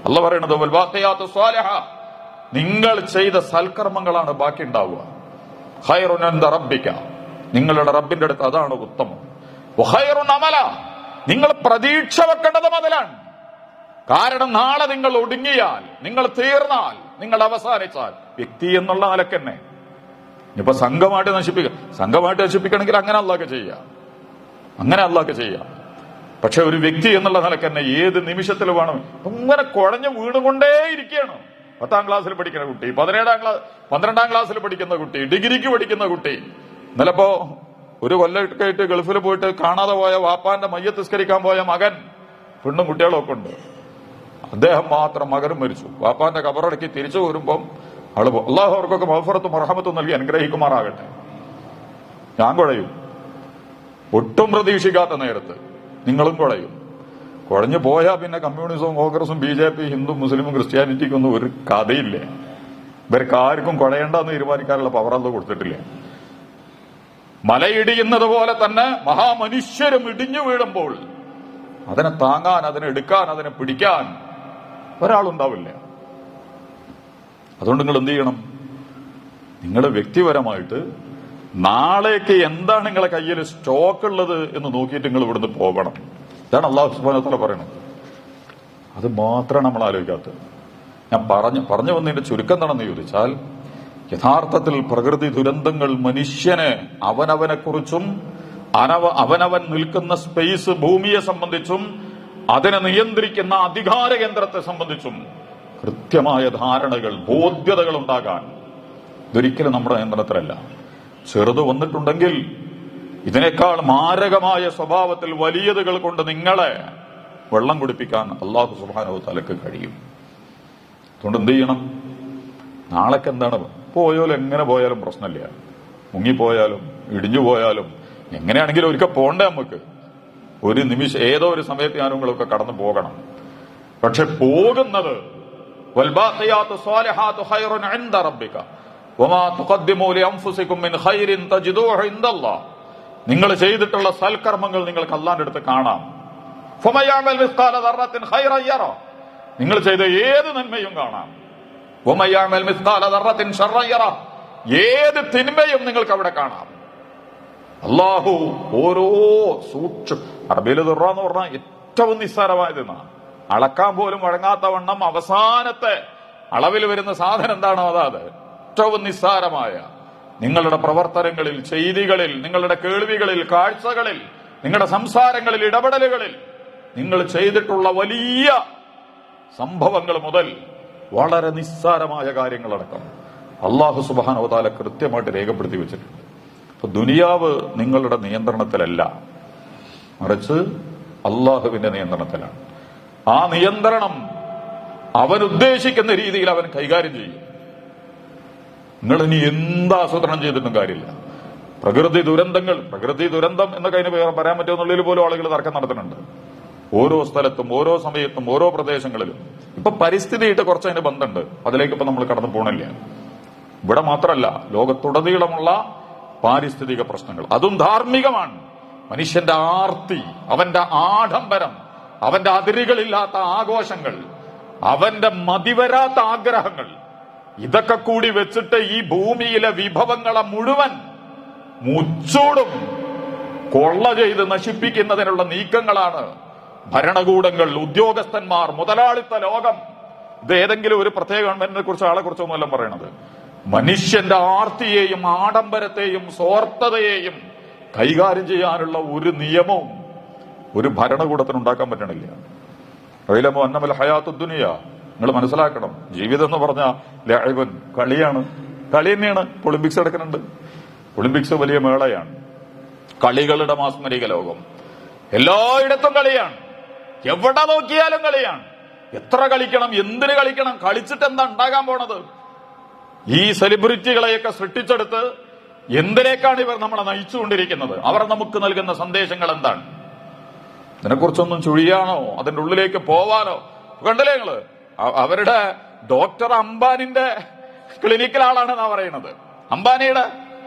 അള്ളാഹ് പറയുന്നത് വൽ ബാഖിയാത്തു സ്വാലിഹ, നിങ്ങൾ ചെയ്ത സൽക്കർമ്മങ്ങളാണ് ബാക്കി ഉണ്ടാവുക. ഖൈറുൻ ഇൻദ റബ്ബിക, നിങ്ങളുടെ റബ്ബിന്റെ അടുത്ത് അതാണ് ഉത്തമം. വഖൈറുൻ അമല, നിങ്ങൾ പ്രതീക്ഷ വെക്കേണ്ടത് മുതലാണ്. കാരണം നാളെ നിങ്ങൾ ഒടുങ്ങിയാൽ, നിങ്ങൾ തീർന്നാൽ, നിങ്ങൾ അവസാനിച്ചാൽ വ്യക്തി എന്നുള്ള നിലക്ക് തന്നെ ഇപ്പൊ സംഘമായിട്ട് നശിപ്പിക്കണമെങ്കിൽ അങ്ങനെ അള്ളാഹ് ചെയ്യാം, അങ്ങനെ അള്ളാഹ് ചെയ്യാം. പക്ഷെ ഒരു വ്യക്തി എന്നുള്ള നിലക്ക് തന്നെ ഏത് നിമിഷത്തിൽ വേണം ഇങ്ങനെ കുഴഞ്ഞു വീണുകൊണ്ടേയിരിക്കുകയാണ്. 10ാം ക്ലാസ്സിൽ പഠിക്കുന്ന കുട്ടി, 12ാം ക്ലാസ്സിൽ പഠിക്കുന്ന കുട്ടി, ഡിഗ്രിക്ക് പഠിക്കുന്ന കുട്ടി. ഇന്നലെപ്പോ ഒരു കൊല്ലമായിട്ട് ഗൾഫിൽ പോയിട്ട് കാണാതെ പോയ വാപ്പാന്റെ മയ്യത്ത് നിസ്കരിക്കാൻ പോയ മകൻ, പെണ്ണും കുട്ടികളൊക്കെ ഉണ്ട്. അദ്ദേഹം മാത്രം, മകനും മരിച്ചു. വാപ്പാന്റെ കബറടക്കി തിരിച്ചു വരുമ്പം അള്ളാഹു അവർക്കൊക്കെ മഗ്ഫിറത്തും റഹ്മത്തും നൽകി അനുഗ്രഹിക്കുമാറാകട്ടെ. ഞാൻ കുഴയും, ഒട്ടും പ്രതീക്ഷിക്കാത്ത നേരത്ത് നിങ്ങളും കുഴഞ്ഞു പോയാൽ പിന്നെ കമ്മ്യൂണിസവും കോൺഗ്രസും BJP ഹിന്ദു മുസ്ലിമും ക്രിസ്ത്യാനിറ്റിക്കൊന്നും ഒരു കഥയില്ല. ഇവർക്ക് ആർക്കും കുഴയേണ്ടെന്ന് തീരുമാനിക്കാനുള്ള പവർ അത് കൊടുത്തിട്ടില്ല. മലയിടിയുന്നത് പോലെ തന്നെ മഹാമനുഷ്യരും ഇടിഞ്ഞു വീഴുമ്പോൾ അതിനെ താങ്ങാൻ, അതിനെ എടുക്കാൻ, അതിനെ പിടിക്കാൻ ഒരാളുണ്ടാവില്ല. അതുകൊണ്ട് നിങ്ങൾ എന്ത് ചെയ്യണം? നിങ്ങൾ വ്യക്തിപരമായിട്ട് നാളേക്ക് എന്താണ് നിങ്ങളെ കയ്യിൽ സ്റ്റോക്ക് ഉള്ളത് എന്ന് നോക്കിയിട്ട് നിങ്ങൾ ഇവിടുന്ന് പോകണം. ഇതാണ് അല്ലാഹു സുബ്ഹാനഹു വ തആല പറയുന്നത്. അത് മാത്രമാണ് നമ്മൾ ആലോചിക്കാത്തത്. ഞാൻ പറഞ്ഞു വന്നതിന്റെ ചുരുക്കം എന്താണെന്ന് ചോദിച്ചാൽ, യഥാർത്ഥത്തിൽ പ്രകൃതി ദുരന്തങ്ങൾ മനുഷ്യനെ അവനവനെക്കുറിച്ചും അവനവൻ നിൽക്കുന്ന സ്പേസ് ഭൂമിയെ സംബന്ധിച്ചും അതിനെ നിയന്ത്രിക്കുന്ന അധികാര കേന്ദ്രത്തെ സംബന്ധിച്ചും കൃത്യമായ ധാരണകൾ, ബോധ്യതകൾ ഉണ്ടാകാൻ ഇതൊരിക്കലും നമ്മുടെ നിയന്ത്രണത്തിലല്ല. ചെറുത് വന്നിട്ടുണ്ടെങ്കിൽ ഇതിനേക്കാൾ മാരകമായ സ്വഭാവത്തിൽ വലിയതുകൾ കൊണ്ട് നിങ്ങളെ വെള്ളം കുടിപ്പിക്കാൻ അല്ലാഹു സുബ്ഹാനഹു വ തആലക്ക് കഴിയും. അതുകൊണ്ട് എന്ത് ചെയ്യണം? നാളേക്ക് എന്താണ്? പോയാലും എങ്ങനെ പോയാലും പ്രശ്നമില്ല. മുങ്ങിപ്പോയാലും ഇടിഞ്ഞു പോയാലും എങ്ങനെയാണെങ്കിലും ഒരിക്കൽ പോണ്ടേ നമുക്ക്. ഒരു നിമിഷം, ഏതോ ഒരു സമയത്ത് ഞാനുങ്ങളൊക്കെ കടന്നു പോകണം. പക്ഷെ പോകുന്നത് വൽബാഖിയാത്തു സ്വാലിഹാത്തു ഖൈറുൻ ഇൻദ റബ്ബിക വമാ തുഖദ്ദിമൂ ലിഅൻഫുസികും മിൻ ഖൈറിൻ തജിദൂഹു ഇൻദല്ലാഹ്. നിങ്ങൾ ചെയ്തിട്ടുള്ള സൽക്കർമ്മങ്ങൾ നിങ്ങൾക്ക് അല്ലാഹുവിന്റെ അടുത്ത് കാണാം. ഫമയഅമൽ മിസ്ഖാല ദർറത്തിൻ ഖൈറൻ യറ, നിങ്ങൾ ചെയ്ത ഏത് നന്മയും കാണാം. വമയഅമൽ മിസ്ഖാല ദർറത്തിൻ ശർറൻ യറ, ഏത് തിന്മയും നിങ്ങൾക്ക് അവിടെ കാണാം. അല്ലാഹു ഓരോ അറബിയിൽ ദുറ എന്ന് പറഞ്ഞാൽ ഏറ്റവും നിസ്സാരമായതെന്നാണ്. അളക്കാൻ പോലും വഴങ്ങാത്ത വണ്ണം അവസാനത്തെ അളവിൽ വരുന്ന സാധനം എന്താണോ അതാത് ഏറ്റവും നിസ്സാരമായ നിങ്ങളുടെ പ്രവർത്തനങ്ങളിൽ, ചെയ്തികളിൽ, നിങ്ങളുടെ കേൾവികളിൽ, കാഴ്ചകളിൽ, നിങ്ങളുടെ സംസാരങ്ങളിൽ, ഇടപെടലുകളിൽ നിങ്ങൾ ചെയ്തിട്ടുള്ള വലിയ സംഭവങ്ങൾ മുതൽ വളരെ നിസ്സാരമായ കാര്യങ്ങളടക്കം അല്ലാഹു സുബ്ഹാനഹു വ തആല കൃത്യമായിട്ട് രേഖപ്പെടുത്തി വെച്ചിട്ടുണ്ട്. അപ്പൊ ദുനിയാവ് നിങ്ങളുടെ നിയന്ത്രണത്തിലല്ല, മറിച്ച് അള്ളാഹുവിന്റെ നിയന്ത്രണത്തിലാണ്. ആ നിയന്ത്രണം അവൻ ഉദ്ദേശിക്കുന്ന രീതിയിൽ അവൻ കൈകാര്യം ചെയ്യും. നിങ്ങൾ ഇനി എന്ത് ആസൂത്രണം ചെയ്തിട്ടും കാര്യമില്ല. പ്രകൃതി ദുരന്തം എന്നൊക്കെ അതിന് പറയാൻ പറ്റുമെന്നുള്ളതിൽ പോലും ആളുകൾ തർക്കം നടത്തുന്നുണ്ട്. ഓരോ സ്ഥലത്തും, ഓരോ സമയത്തും, ഓരോ പ്രദേശങ്ങളിലും. ഇപ്പൊ പരിസ്ഥിതിയായിട്ട് കുറച്ച് അതിന് ബന്ധമുണ്ട്. അതിലേക്ക് ഇപ്പൊ നമ്മൾ കടന്നു പോകണില്ല. ഇവിടെ മാത്രമല്ല, ലോകത്തുടനീളമുള്ള പാരിസ്ഥിതിക പ്രശ്നങ്ങൾ, അതും ധാർമ്മികമാണ്. മനുഷ്യന്റെ ആർത്തി, അവന്റെ ആഡംബരം, അവന്റെ അതിരുകളില്ലാത്ത ആഘോഷങ്ങൾ, അവന്റെ മതിവരാത്ത ആഗ്രഹങ്ങൾ, ഇതൊക്കെ കൂടി വെച്ചിട്ട് ഈ ഭൂമിയിലെ വിഭവങ്ങളെ മുഴുവൻ മുച്ചൂടും കൊള്ള ചെയ്ത് നശിപ്പിക്കുന്നതിനുള്ള നീക്കങ്ങളാണ് ഭരണകൂടങ്ങൾ, ഉദ്യോഗസ്ഥന്മാർ, മുതലാളിത്ത ലോകം. ഇത് ഏതെങ്കിലും ഒരു പ്രത്യേക ഗവൺമെന്റിനെ കുറിച്ച്, ആളെ കുറിച്ചൊന്നുമല്ല പറയണത്. മനുഷ്യന്റെ ആർത്തിയെയും ആഡംബരത്തെയും സ്വാർത്ഥതയെയും കൈകാര്യം ചെയ്യാനുള്ള ഒരു നിയമവും ഒരു ഭരണകൂടത്തിന് ഉണ്ടാക്കാൻ പറ്റണില്ല. അയിലമോ അന്നമൽ ഹയാത്തു ദുനിയ, നിങ്ങൾ മനസ്സിലാക്കണം, ജീവിതം എന്ന് പറഞ്ഞാൽ ലഅബൻ, കളിയാണ്. കളി തന്നെയാണ്. ഒളിമ്പിക്സ് നടക്കുന്നുണ്ട്. ഒളിമ്പിക്സ് വലിയ മേളയാണ്. കളികളുടെ മാസ്മരിക ലോകം. എല്ലായിടത്തും കളിയാണ്. എവിടെ നോക്കിയാലും കളിയാണ്. എത്ര കളിക്കണം, എന്തിനു കളിക്കണം, കളിച്ചിട്ട് എന്താ ഉണ്ടാകാൻ പോണത്? ഈ സെലിബ്രിറ്റികളെയൊക്കെ സൃഷ്ടിച്ചെടുത്ത് എന്തിലേക്കാണ് ഇവർ നമ്മളെ നയിച്ചുകൊണ്ടിരിക്കുന്നത്? അവർ നമുക്ക് നൽകുന്ന സന്ദേശങ്ങൾ എന്താണ്? ഇതിനെക്കുറിച്ചൊന്നും ചുഴിയാണോ, അതിന്റെ ഉള്ളിലേക്ക് പോവാനോ? കണ്ടില്ലേ നിങ്ങള്? അവരുടെ ഡോക്ടർ അംബാനിന്റെ ക്ലിനിക്കിലാളാണെന്നാ പറയുന്നത്. അംബാനിയുടെ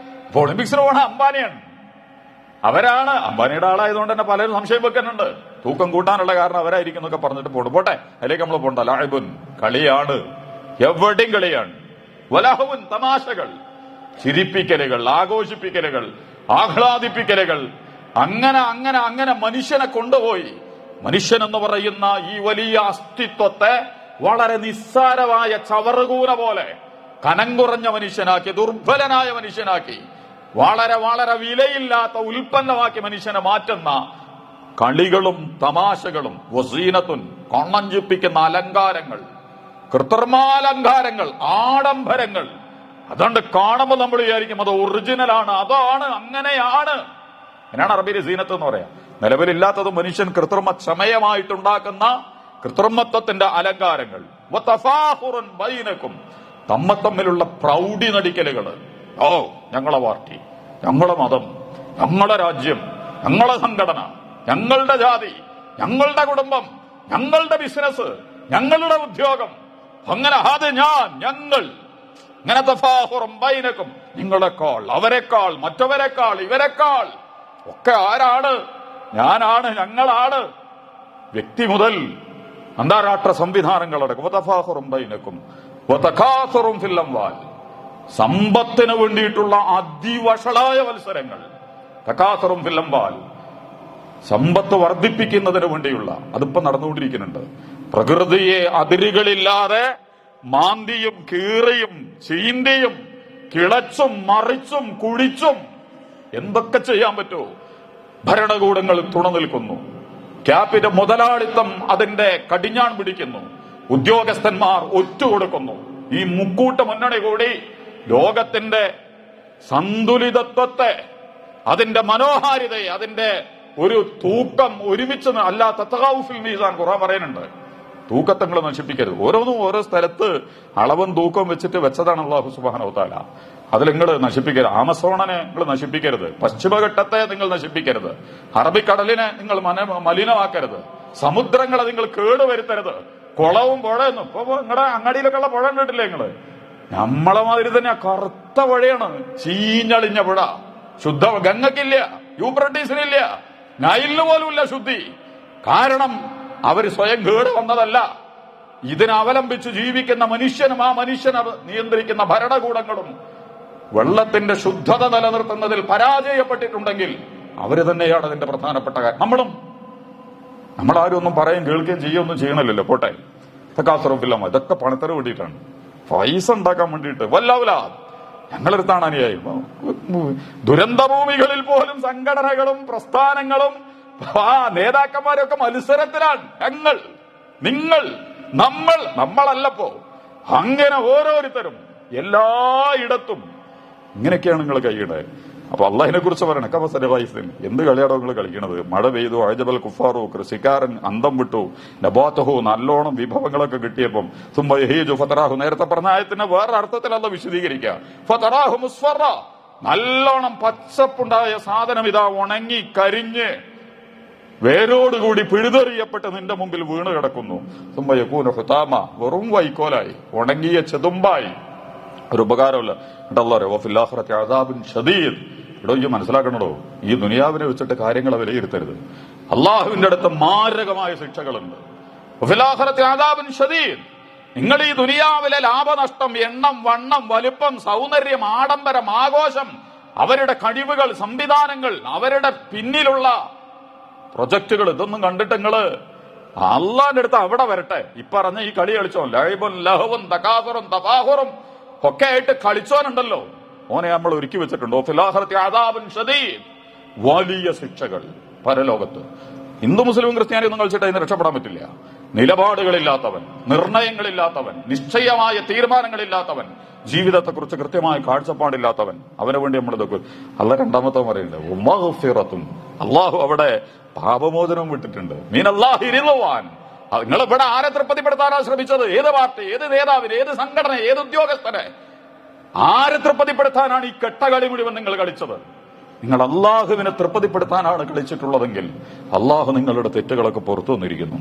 ഒളിമ്പിക്സിന് പോണ അംബാനിയാണ്. അവരാണ് അംബാനിയുടെ ആളായതുകൊണ്ട് തന്നെ പലരും സംശയം വെക്കുന്നുണ്ട്. തൂക്കം കൂട്ടാനുള്ള കാരണം അവരായിരിക്കും എന്നൊക്കെ പറഞ്ഞിട്ട് പോട്ടെ, അതിലേക്ക് നമ്മൾ പോണ്ട. ലാഇബുൻ, കളിയാണ്, എവിടെയും കളിയാണ്. വലഹുൻ, തമാശകൾ, ചിരിപ്പിക്കലുകൾ, ആഘോഷിപ്പിക്കലുകൾ, ആഹ്ലാദിപ്പിക്കലുകൾ, അങ്ങനെ അങ്ങനെ അങ്ങനെ മനുഷ്യനെ കൊണ്ടുപോയി മനുഷ്യൻ എന്ന് പറയുന്ന ഈ വലിയ അസ്തിത്വത്തെ വളരെ നിസ്സാരമായ ചവറുകൂന പോലെ കനം കുറഞ്ഞ മനുഷ്യനാക്കി, ദുർബലനായ മനുഷ്യനാക്കി, വളരെ വളരെ വിലയില്ലാത്ത ഉൽപ്പന്നമാക്കി മനുഷ്യനെ മാറ്റുന്ന കളികളും തമാശകളും, വസീനത്തുൻ, കൊണ്ണഞ്ചിപ്പിക്കുന്ന അലങ്കാരങ്ങൾ, കൃത്രിമാലങ്കാരങ്ങൾ, ആഡംബരങ്ങൾ. അതുകൊണ്ട് കാണുമ്പോൾ നമ്മൾ വിചാരിക്കും അത് ഒറിജിനലാണ്, അതാണ്, അങ്ങനെയാണ്. എന്നാണ് അറബിയിലെ സീനത്ത് എന്ന് പറയാം. നിലവിലില്ലാത്തത് മനുഷ്യൻ കൃത്രിമ ക്ഷമയമായിട്ടുണ്ടാക്കുന്ന കൃത്രിമത്വത്തിന്റെ അലങ്കാരങ്ങൾ. വതഫാഖുറുൻ ബൈനക്കും, തമ്മിലുള്ള പ്രൗഢി നടിക്കലുകൾ. ഓ, ഞങ്ങളെ പാർട്ടി, ഞങ്ങളെ മതം, ഞങ്ങളെ രാജ്യം, ഞങ്ങളെ സംഘടന, ഞങ്ങളുടെ ജാതി, ഞങ്ങളുടെ കുടുംബം, ഞങ്ങളുടെ ബിസിനസ്, ഞങ്ങളുടെ ഉദ്യോഗം, അങ്ങനെ അത് ഞാൻ, ഞങ്ങൾ, ഇങ്ങനെ തഫാഖുറുൻ ബൈനക്കും, നിങ്ങളെക്കാൾ, അവരെക്കാൾ, മറ്റവരെക്കാൾ, ഇവരെക്കാൾ ഒക്കെ ആരാണ്? ഞാനാണ്, ഞങ്ങളാണ്. വ്യക്തി മുതൽ അന്താരാഷ്ട്ര സംവിധാനങ്ങളടക്കം. വതഫാഖുറുൻ ബൈനക്കും വതകാസുറുൻ ഫിൽ അംവാൽ, സമ്പത്തിന് വേണ്ടിയിട്ടുള്ള അതിവഷളായ മത്സരങ്ങൾ. തകാസുറുൻ ഫിൽ അംവാൽ, സമ്പത്ത് വർദ്ധിപ്പിക്കുന്നതിന് വേണ്ടിയുള്ള, അതിപ്പോ നടന്നുകൊണ്ടിരിക്കുന്നുണ്ട്. പ്രകൃതിയെ അതിരുകളില്ലാതെ മാന്തിയും കീറിയും ചീന്തിയും കിളച്ചും മറിച്ചും കുഴിച്ചും എന്തൊക്കെ ചെയ്യാൻ പറ്റുമോ ഭരണകൂടങ്ങൾ തുണ നിൽക്കുന്നു. ക്യാപിറ്റൽ മുതലാളിത്തം അതിന്റെ കടിഞ്ഞാൺ പിടിക്കുന്നു. ഉദ്യോഗസ്ഥന്മാർ ഒറ്റുകൊടുക്കുന്നു. ഈ മുക്കൂട്ട മുന്നണി കൂടി ലോകത്തിന്റെ സന്തുലിതത്വത്തെ, അതിന്റെ മനോഹാരിതയെ, അതിന്റെ ഒരു തൂക്കം ഒരുമിച്ച് തതഗാവുഫിൽ മീസാൻ ഖുർആൻ പറയുന്നുണ്ട്. തൂക്കത്തങ്ങൾ നശിപ്പിക്കരുത്. ഓരോന്നും ഓരോ സ്ഥലത്ത് അളവും തൂക്കവും വെച്ചിട്ട് വെച്ചതാണ് അല്ലാഹു സുബ്ഹാനഹു വ തആല. അതിൽ നിങ്ങൾ നശിപ്പിക്കരുത്. ആമസോണിനെ നിങ്ങൾ നശിപ്പിക്കരുത്. പശ്ചിമഘട്ടത്തെ നിങ്ങൾ നശിപ്പിക്കരുത്. അറബിക്കടലിനെ നിങ്ങൾ മലിനമാക്കരുത്. സമുദ്രങ്ങളെ നിങ്ങൾ കേടുവരുത്തരുത്. കുളവും പുഴയൊന്നും ഇപ്പൊ നിങ്ങളുടെ അങ്ങാടിയിലൊക്കെ ഉള്ള പുഴ കണ്ടിട്ടില്ലേ നിങ്ങള്? നമ്മളെ മാതിരി തന്നെ കറുത്ത പുഴയാണ്, ചീഞ്ഞളിഞ്ഞ പുഴ. ശുദ്ധ ഗംഗക്കില്ല, യൂഫ്രട്ടീസിനില്ല, നൈലിന് പോലുമില്ല ശുദ്ധി. കാരണം അവർ സ്വയം കേട് വന്നതല്ല. ഇതിനവലംബിച്ച് ജീവിക്കുന്ന മനുഷ്യനും ആ മനുഷ്യനെ നിയന്ത്രിക്കുന്ന ഭരണകൂടങ്ങളും വെള്ളത്തിന്റെ ശുദ്ധത നിലനിർത്തുന്നതിൽ പരാജയപ്പെട്ടിട്ടുണ്ടെങ്കിൽ അവര് തന്നെയാണ് അതിന്റെ പ്രധാനപ്പെട്ട കാര്യം. നമ്മളാരും ഒന്നും പറയും കേൾക്കുകയും ചെയ്യുകയൊന്നും ചെയ്യണല്ലോ. പോട്ടെ, തകാസുറുൻ, ഇതൊക്കെ പണത്തിന് വേണ്ടിയിട്ടാണ്, പൈസ ഉണ്ടാക്കാൻ വേണ്ടിയിട്ട്. വല്ലൗലാ, ഞങ്ങളെടുത്താണ് അനുയായി. ദുരന്തഭൂമികളിൽ പോലും സംഘടനകളും പ്രസ്ഥാനങ്ങളും നേതാക്കന്മാരൊക്കെ മത്സരത്തിലാണ്. ഞങ്ങൾ, നിങ്ങൾ, നമ്മളല്ലപ്പോ. അങ്ങനെ ഓരോരുത്തരും എല്ലായിടത്തും ഇങ്ങനെയൊക്കെയാണ് നിങ്ങൾ കൈയുടെ. അപ്പൊ അള്ളാഹിനെ കുറിച്ച് പറയണ കവസരവായിസിൻ, എന്ത് കളിയാണോ നിങ്ങൾ കളിക്കണത്? മഴ പെയ്തു, അജബൽ കുഫാറു, കൃഷിക്കാരൻ അന്തം വിട്ടു, നബാത്തഹു, നല്ലോണം വിഭവങ്ങളൊക്കെ കിട്ടിയപ്പം സുംബയഹീജു ഫതറാഹു, നേരത്തെ പറഞ്ഞ ആയത്തിനെ വേറെ അർത്ഥത്തിലല്ല വിശദീകരിക്കുക. ഫതറാഹു മുസ്ഫറ, നല്ലോണം പച്ചപ്പുണ്ടായ സാധനം ഇതാ ഉണങ്ങി കരിഞ്ഞ് വേരോടുകൂടി പിഴുതെറിയപ്പെട്ട് നിന്റെ മുമ്പിൽ വീണ് കിടക്കുന്നു. സുംബയകൂന ഹുതാമ, വെറും വൈക്കോലായി, ഉണങ്ങിയ ചെതുമ്പായി, ഒരു ഉപകാരമില്ല. ഫിൽ അദാബുൻ ഷദീദ്. ഇടോ, ഈ മനസ്സിലാക്കണോ, ഈ ദുനിയാവിനെ വെച്ചിട്ട് കാര്യങ്ങളെ വിലയിരുത്തരുത്. അള്ളാഹുവിന്റെ അടുത്ത് മാരകമായ ശിക്ഷകളുണ്ട്. ഫിൽ ആഖിറതി അദാബുൻ ഷദീദ്. നിങ്ങൾ ഈ ദുനിയാവിലെ ലാഭനഷ്ടം, എണ്ണം, വണ്ണം, വലുപ്പം, സൗന്ദര്യം, ആഡംബരം, ആഘോഷം, അവരുടെ കഴിവുകൾ, സംവിധാനങ്ങൾ, അവരുടെ പിന്നിലുള്ള പ്രൊജക്ടുകൾ, ഇതൊന്നും കണ്ടിട്ട് നിങ്ങള് അള്ളാന്റെ അടുത്ത് അവിടെ വരട്ടെ. ഇപ്പറഞ്ഞ ഈ കളി കളിച്ചോ, ലഹബുൻ ലഹവും തകാസുറും തഫാഖുറും ഒക്കെ ആയിട്ട് കളിച്ചോനുണ്ടല്ലോ, ഓനെ നമ്മൾ ഒരുക്കി വെച്ചിട്ടുണ്ടോ. ഫിൽ ആഖിറതി അദാബുൻ ഷദീദ്, വലിയ ശിക്ഷകൾ പരലോകത്ത്. ഹിന്ദു മുസ്ലിം ക്രിസ്ത്യാനിയൊന്നും കളിച്ചിട്ട് അതിന് രക്ഷപ്പെടാൻ പറ്റില്ല. നിലപാടുകളില്ലാത്തവൻ, നിർണയങ്ങളില്ലാത്തവൻ, നിശ്ചയമായ തീരുമാനങ്ങളില്ലാത്തവൻ, ജീവിതത്തെക്കുറിച്ച് കൃത്യമായ കാഴ്ചപ്പാടില്ലാത്തവൻ, അവന് വേണ്ടി നമ്മൾ ഇതൊക്കെ. അല്ല രണ്ടാമത്തെ പറയുന്നത് അള്ളാഹു അവിടെ പാപമോചനം വിട്ടിട്ടുണ്ട്. മീനല്ലാഹി റിദ്വാൻ. നിങ്ങൾ ഇവിടെ ആരെ തൃപ്തിപ്പെടുത്താനാണ് ശ്രമിച്ചത്? ഏത് പാർട്ടി, ഏത് നേതാവിനെ, ഏത് സംഘടന, ഏത് ഉദ്യോഗസ്ഥനെ? ആരെ തൃപ്തിപ്പെടുത്താനാണ് ഈ കെട്ടകളി മുഴുവൻ നിങ്ങൾ കളിച്ചത്? നിങ്ങൾ അള്ളാഹുവിനെ തൃപ്തിപ്പെടുത്താനാണ് കളിച്ചിട്ടുള്ളതെങ്കിൽ അള്ളാഹു നിങ്ങളുടെ തെറ്റുകളൊക്കെ പുറത്തു വന്നിരിക്കുന്നു.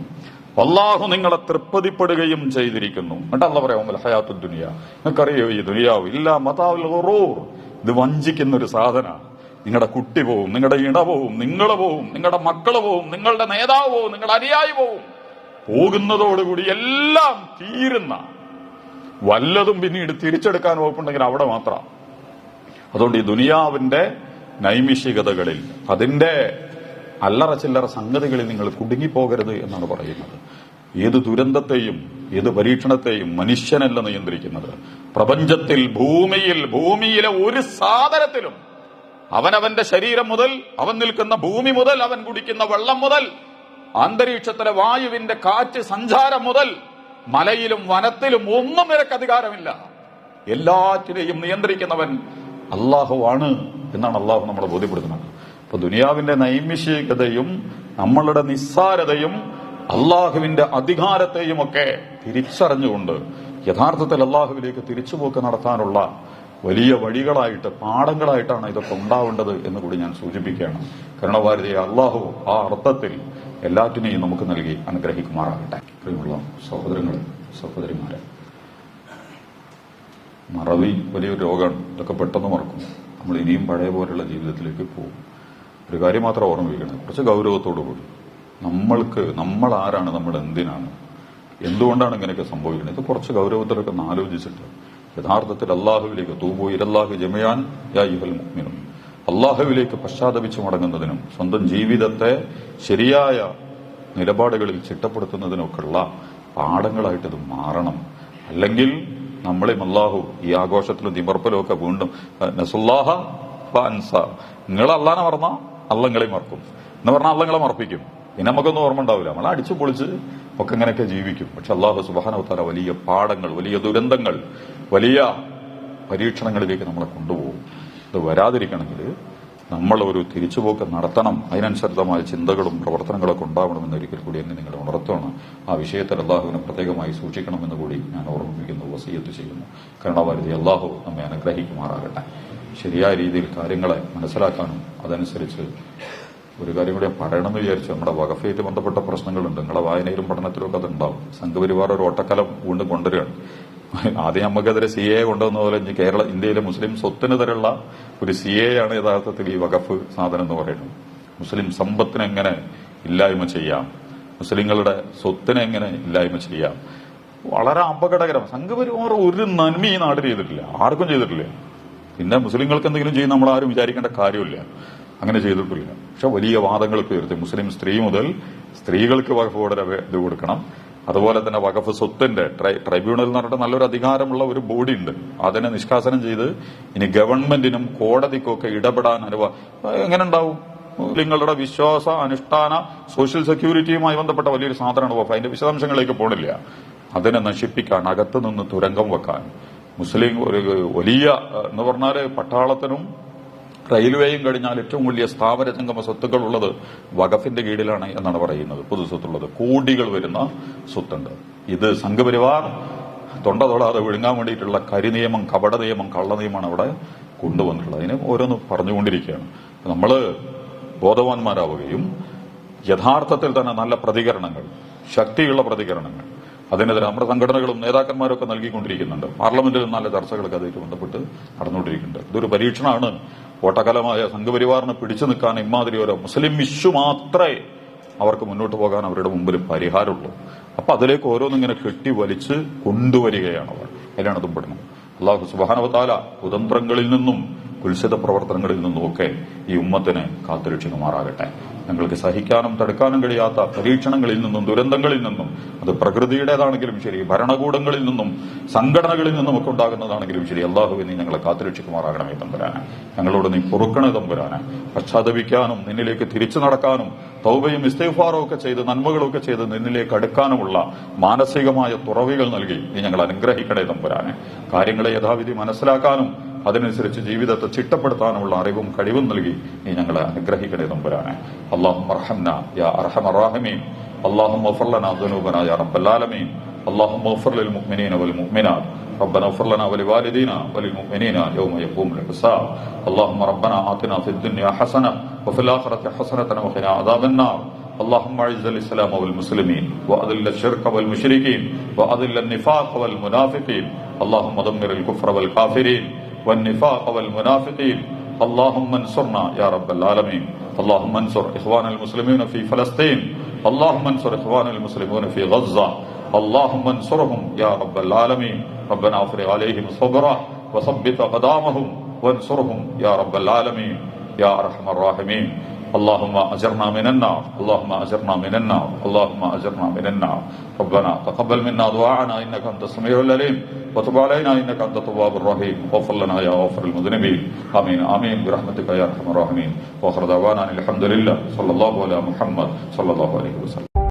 അള്ളാഹു നിങ്ങളെ തൃപ്തിപ്പെടുകയും ചെയ്തിരിക്കുന്നു. എന്നിട്ട് അള്ളാഹു പറയാം ഹയാത്തു ദുനിയ, നിങ്ങൾക്കറിയോ ഈ ദുനിയാവ് ഇല്ല മതാഉൽ ഗുറൂർ, ഇത് വഞ്ചിക്കുന്ന ഒരു സാധന. നിങ്ങളുടെ കുട്ടി പോവും, നിങ്ങളുടെ ഇണ പോവും, നിങ്ങൾ പോവും, നിങ്ങളുടെ മക്കള് പോവും, നിങ്ങളുടെ നേതാവ് പോവും, നിങ്ങളുടെ അനുയായി പോവും. പോകുന്നതോടുകൂടി എല്ലാം തീരുന്ന, വല്ലതും പിന്നീട് തിരിച്ചെടുക്കാൻ വകുപ്പുണ്ടെങ്കിൽ അവിടെ മാത്രം. അതുകൊണ്ട് ഈ ദുനിയാവിന്റെ നൈമിഷികതകളിൽ, അതിന്റെ അല്ലറ ചില്ലറ സംഗതികളിൽ നിങ്ങൾ കുടുങ്ങിപ്പോകരുത് എന്നാണ് പറയുന്നത്. ഏത് ദുരന്തത്തെയും ഏത് പരീക്ഷണത്തെയും മനുഷ്യനല്ല നിയന്ത്രിക്കുന്നത്. പ്രപഞ്ചത്തിൽ, ഭൂമിയിലെ ഒരു സാധനത്തിലും അവനവന്റെ ശരീരം മുതൽ, അവൻ നിൽക്കുന്ന ഭൂമി മുതൽ, അവൻ കുടിക്കുന്ന വെള്ളം മുതൽ, അന്തരീക്ഷത്തിലെ വായുവിന്റെ കാറ്റ് സഞ്ചാരം മുതൽ, മലയിലും വനത്തിലും ഒന്നും നിനക്ക് അധികാരമില്ല. എല്ലാറ്റിനെയും നിയന്ത്രിക്കുന്നവൻ അള്ളാഹുവാണ് എന്നാണ് അള്ളാഹു നമ്മളെ ബോധ്യപ്പെടുത്തുന്നത്. അപ്പൊ ദുനിയാവിന്റെ നൈമിഷികതയും നമ്മളുടെ നിസ്സാരതയും അള്ളാഹുവിന്റെ അധികാരത്തെയും ഒക്കെ തിരിച്ചറിഞ്ഞുകൊണ്ട് യഥാർത്ഥത്തിൽ അള്ളാഹുവിലേക്ക് തിരിച്ചുപോക്ക് നടത്താനുള്ള വലിയ വഴികളായിട്ട്, പാഠങ്ങളായിട്ടാണ് ഇതൊക്കെ ഉണ്ടാവേണ്ടത് എന്ന് കൂടി ഞാൻ സൂചിപ്പിക്കുകയാണ്. കരുണാവാരിധിയെ അള്ളാഹു ആ അർത്ഥത്തിൽ എല്ലാറ്റിനെയും നമുക്ക് നൽകി അനുഗ്രഹിക്കുമാറാകട്ടെ. പ്രിയമുള്ള സഹോദരങ്ങളെ, സഹോദരിമാരെ, മറവി വലിയൊരു രോഗമാണ്. ഇതൊക്കെ പെട്ടെന്ന് മറക്കും. നമ്മൾ ഇനിയും പഴയ പോലുള്ള ജീവിതത്തിലേക്ക് പോകും. ഒരു കാര്യം മാത്രം ഓർമ്മിക്കണം, കുറച്ച് ഗൗരവത്തോടു കൂടി നമ്മൾ ആരാണ്, നമ്മൾ എന്തിനാണ്, എന്തുകൊണ്ടാണ് ഇങ്ങനെയൊക്കെ സംഭവിക്കുന്നത്, ഇത് കുറച്ച് ഗൗരവത്തിലൊക്കെ ഒന്ന് ആലോചിച്ചിട്ട് യഥാർത്ഥത്തിൽ അള്ളാഹുവിലേക്ക് തൂബൂ ഇലല്ലാഹി ജമിഅൻ യാ അയ്യുഹൽ മുഅ്മിനൂൻ, അള്ളാഹുവിലേക്ക് പശ്ചാത്തപിച്ചു മടങ്ങുന്നതിനും സ്വന്തം ജീവിതത്തെ ശരിയായ നിലപാടുകളിൽ ചിട്ടപ്പെടുത്തുന്നതിനൊക്കെയുള്ള പാഠങ്ങളായിട്ട് ഇത് മാറണം. അല്ലെങ്കിൽ നമ്മളെയും അള്ളാഹു ഈ ആഘോഷത്തിലും തിമർപ്പലും ഒക്കെ വീണ്ടും നസുല്ലാഹ ഫഅൻസ, നിങ്ങൾ അള്ളാനെ മറന്നാ അള്ള നിങ്ങളെ മറക്കും എന്ന് പറഞ്ഞാൽ അള്ള നിങ്ങളെ മറപ്പിക്കും. പിന്നെ നമുക്കൊന്നും ഓർമ്മ ഉണ്ടാവില്ല. നമ്മൾ അടിച്ചു പൊളിച്ച് ഒക്കെ ഇങ്ങനെയൊക്കെ ജീവിക്കും. പക്ഷെ അള്ളാഹു സുബ്ഹാനഹു വ തആല വലിയ പാഠങ്ങൾ, വലിയ ദുരന്തങ്ങൾ, വലിയ പരീക്ഷണങ്ങളിലേക്ക് നമ്മളെ കൊണ്ടുപോകും. ഇത് വരാതിരിക്കണമെങ്കിൽ നമ്മൾ ഒരു തിരിച്ചുപോക്ക് നടത്തണം. അതിനനുസരിതമായ ചിന്തകളും പ്രവർത്തനങ്ങളൊക്കെ ഉണ്ടാവണമെന്ന് ഒരിക്കൽ കൂടി എന്നെ നിങ്ങൾ ഉണർത്തണം. ആ വിഷയത്തിൽ അള്ളാഹുവിനെ പ്രത്യേകമായി സൂക്ഷിക്കണമെന്ന് കൂടി ഞാൻ ഓർമ്മിപ്പിക്കുന്നു, വസിയത്ത് ചെയ്യുന്നു. കരുണാവാരിധി അള്ളാഹു നമ്മെ അനുഗ്രഹിക്കുമാറാകട്ടെ. ശരിയായ രീതിയിൽ കാര്യങ്ങളെ മനസ്സിലാക്കാനും അതനുസരിച്ച് ഒരു കാര്യം കൂടി പറയണമെന്ന് വിചാരിച്ചു. നമ്മുടെ വഖഫായിട്ട് ബന്ധപ്പെട്ട പ്രശ്നങ്ങളുണ്ട്. നിങ്ങളെ വായനയിലും പഠനത്തിലും ഒക്കെ അതുണ്ടാവും. സംഘപരിവാർ ഒരു ഓട്ടക്കലം വീണ്ടും കൊണ്ടുവരികയാണ്. ആദ്യം നമുക്കെതിരെ CA കൊണ്ടുവന്ന പോലെ ഇന്ത്യയിലെ മുസ്ലിം സ്വത്തിന് തരമുള്ള ഒരു CA ആണ് യഥാർത്ഥത്തിൽ ഈ വഖഫ് സാധനം എന്ന് പറയുന്നത്. മുസ്ലിം സമ്പത്തിനെ എങ്ങനെ ഇല്ലായ്മ ചെയ്യാം, മുസ്ലിങ്ങളുടെ സ്വത്തിനെ എങ്ങനെ ഇല്ലായ്മ ചെയ്യാം, വളരെ അപകടകരം. സംഘപരിവാർ ഒരു നന്മ ഈ നാട്ടിൽ ചെയ്തിട്ടില്ല, ആർക്കും ചെയ്തിട്ടില്ല. പിന്നെ മുസ്ലിങ്ങൾക്ക് എന്തെങ്കിലും ചെയ്യുന്ന നമ്മളാരും വിചാരിക്കേണ്ട കാര്യമില്ല, അങ്ങനെ ചെയ്തിട്ടില്ല. പക്ഷെ വലിയ വാദങ്ങൾക്ക് ഉയർത്തി മുസ്ലിം സ്ത്രീ മുതൽ സ്ത്രീകൾക്ക് വഖഫ് ഇത് കൊടുക്കണം. അതുപോലെ തന്നെ വഖഫ് സ്വത്തിന്റെ ട്രൈബ്യൂണൽ എന്ന് പറഞ്ഞിട്ട് നല്ലൊരു അധികാരമുള്ള ഒരു ബോഡി ഉണ്ട്. അതിനെ നിഷ്കാസനം ചെയ്ത് ഇനി ഗവൺമെന്റിനും കോടതിക്കും ഒക്കെ ഇടപെടാൻ എങ്ങനെ ഉണ്ടാവും? നിങ്ങളുടെ വിശ്വാസ അനുഷ്ഠാന സോഷ്യൽ സെക്യൂരിറ്റിയുമായി ബന്ധപ്പെട്ട വലിയൊരു സാധനമാണ് വഖഫ്. അതിന്റെ വിശദാംശങ്ങളിലേക്ക് പോണില്ല. അതിനെ നശിപ്പിക്കാൻ, അകത്തു നിന്ന് തുരങ്കം വെക്കാൻ മുസ്ലിം ഒരു വലിയ എന്ന് പറഞ്ഞാൽ പട്ടാളത്തിനും റെയിൽവേയും കഴിഞ്ഞാൽ ഏറ്റവും വലിയ സ്ഥാവര ജംഗമ സ്വത്തുക്കൾ ഉള്ളത് വഖഫിന്റെ കീഴിലാണ് എന്നാണ് പറയുന്നത്. പൊതുസ്വത്തുള്ളത് കോടികൾ വരുന്ന സ്വത്തുണ്ട്. ഇത് സംഘപരിവാർ തൊണ്ട തൊടാതെ വിഴുങ്ങാൻ വേണ്ടിയിട്ടുള്ള കരിനിയമം, കപട നിയമം, കള്ളനിയമമാണ് അവിടെ കൊണ്ടുവന്നിട്ടുള്ളത്. അതിന് ഓരോന്ന് പറഞ്ഞുകൊണ്ടിരിക്കുകയാണ്. നമ്മൾ ബോധവാന്മാരാവുകയും യഥാർത്ഥത്തിൽ തന്നെ നല്ല പ്രതികരണങ്ങൾ, ശക്തിയുള്ള പ്രതികരണങ്ങൾ അതിനെതിരെ നമ്മുടെ സംഘടനകളും നേതാക്കന്മാരൊക്കെ നൽകിക്കൊണ്ടിരിക്കുന്നുണ്ട്. പാർലമെന്റിൽ നല്ല ചർച്ചകളൊക്കെ അതുമായിട്ട് ബന്ധപ്പെട്ട് നടന്നുകൊണ്ടിരിക്കുന്നുണ്ട്. ഇതൊരു പരീക്ഷണമാണ്. ഓട്ടകലമായ സംഘപരിവാറിനെ പിടിച്ചു നിൽക്കാൻ ഇമാതിരി ഓരോ മുസ്ലിം ഇഷ്യൂ മാത്രമേ അവർക്ക് മുന്നോട്ട് പോകാൻ അവരുടെ മുമ്പിൽ പരിഹാരമുള്ളൂ. അപ്പൊ അതിലേക്ക് ഓരോന്നിങ്ങനെ കെട്ടി വലിച്ച് കൊണ്ടുവരികയാണ് അവർ. അതിലാണ് അതും പെടുന്നത്. അല്ലാഹു സുബ്ഹാനഹു വ തആല കുതന്ത്രങ്ങളിൽ നിന്നും കുൽസിത പ്രവർത്തനങ്ങളിൽ നിന്നുമൊക്കെ ഈ ഉമ്മത്തിനെ കാത്തുരക്ഷിക്കുമാറാകട്ടെ. ഞങ്ങൾക്ക് സഹിക്കാനും തടുക്കാനും കഴിയാത്ത പരീക്ഷണങ്ങളിൽ നിന്നും ദുരന്തങ്ങളിൽ നിന്നും, അത് പ്രകൃതിയുടേതാണെങ്കിലും ശരി, ഭരണകൂടങ്ങളിൽ നിന്നും സംഘടനകളിൽ നിന്നും ഒക്കെ ഉണ്ടാകുന്നതാണെങ്കിലും ശരി, അള്ളാഹുവെ നീ ഞങ്ങളെ കാത്തുരക്ഷിക്കുമാറാകണമേ തമ്പുരാനെ. ഞങ്ങളോട് നീ പൊറുക്കണേ തമ്പുരാനെ. പശ്ചാത്തപിക്കാനും നിന്നിലേക്ക് തിരിച്ചു നടക്കാനും തൗബയും ഇസ്തിഗ്ഫാറും ഒക്കെ ചെയ്ത് നന്മകളൊക്കെ ചെയ്ത് നിന്നിലേക്ക് അടുക്കാനുമുള്ള മാനസികമായ തുറവികൾ നൽകി നീ ഞങ്ങൾ അനുഗ്രഹിക്കണേ തമ്പുരാനെ. കാര്യങ്ങളെ യഥാവിധി മനസ്സിലാക്കാനും അതിനനുസരിച്ച് ജീവിതത്തെ ചിട്ടപ്പെടുത്താനുള്ള അറിവും കഴിവും നൽകി നീ ഞങ്ങളെ അനുഗ്രഹിക്കണേ തമ്പുരാനെ. അല്ലാഹുമ്മ അർഹംനാ യാ അർഹമർ റഹീമീൻ. اللهم اغفر لنا ذنوبنا يا رب العالمين. اللهم اغفر للمؤمنين والمؤمنات ربنا اغفر لنا ولوالدينا وللمؤمنين يوم يقوم الحساب اللهم ربنا آتنا في الدنيا حسنة وفي الآخرة حسنة وقنا عذاب النار اللهم اعز الإسلام والمسلمين وأذل الشرك والمشركين وأذل النفاق والمنافقين اللهم دمر الكفر والكافرين والنفاق والمنافقين اللهم انصرنا يا رب العالمين اللهم انصر إخوان المسلمين في فلسطين اللهم انصر إخوان المسلمين في غزة اللهم انصرهم يا رب العالمين ربنا افرغ عليهم صبرا وثبت أقدامهم وانصرهم يا رب العالمين يا أرحم الراحمين اللهم أجرنا من النار اللهم أجرنا من النار اللهم أجرنا من النار ربنا تقبل منا دعاءنا إنك أنت السميع العليم وتب علينا إنك أنت التواب الرحيم واغفر لنا يا غافر المذنبين آمين آمين برحمتك يا أرحم الراحمين وآخر دعوانا الحمد لله صلى الله على محمد صلى الله عليه وسلم.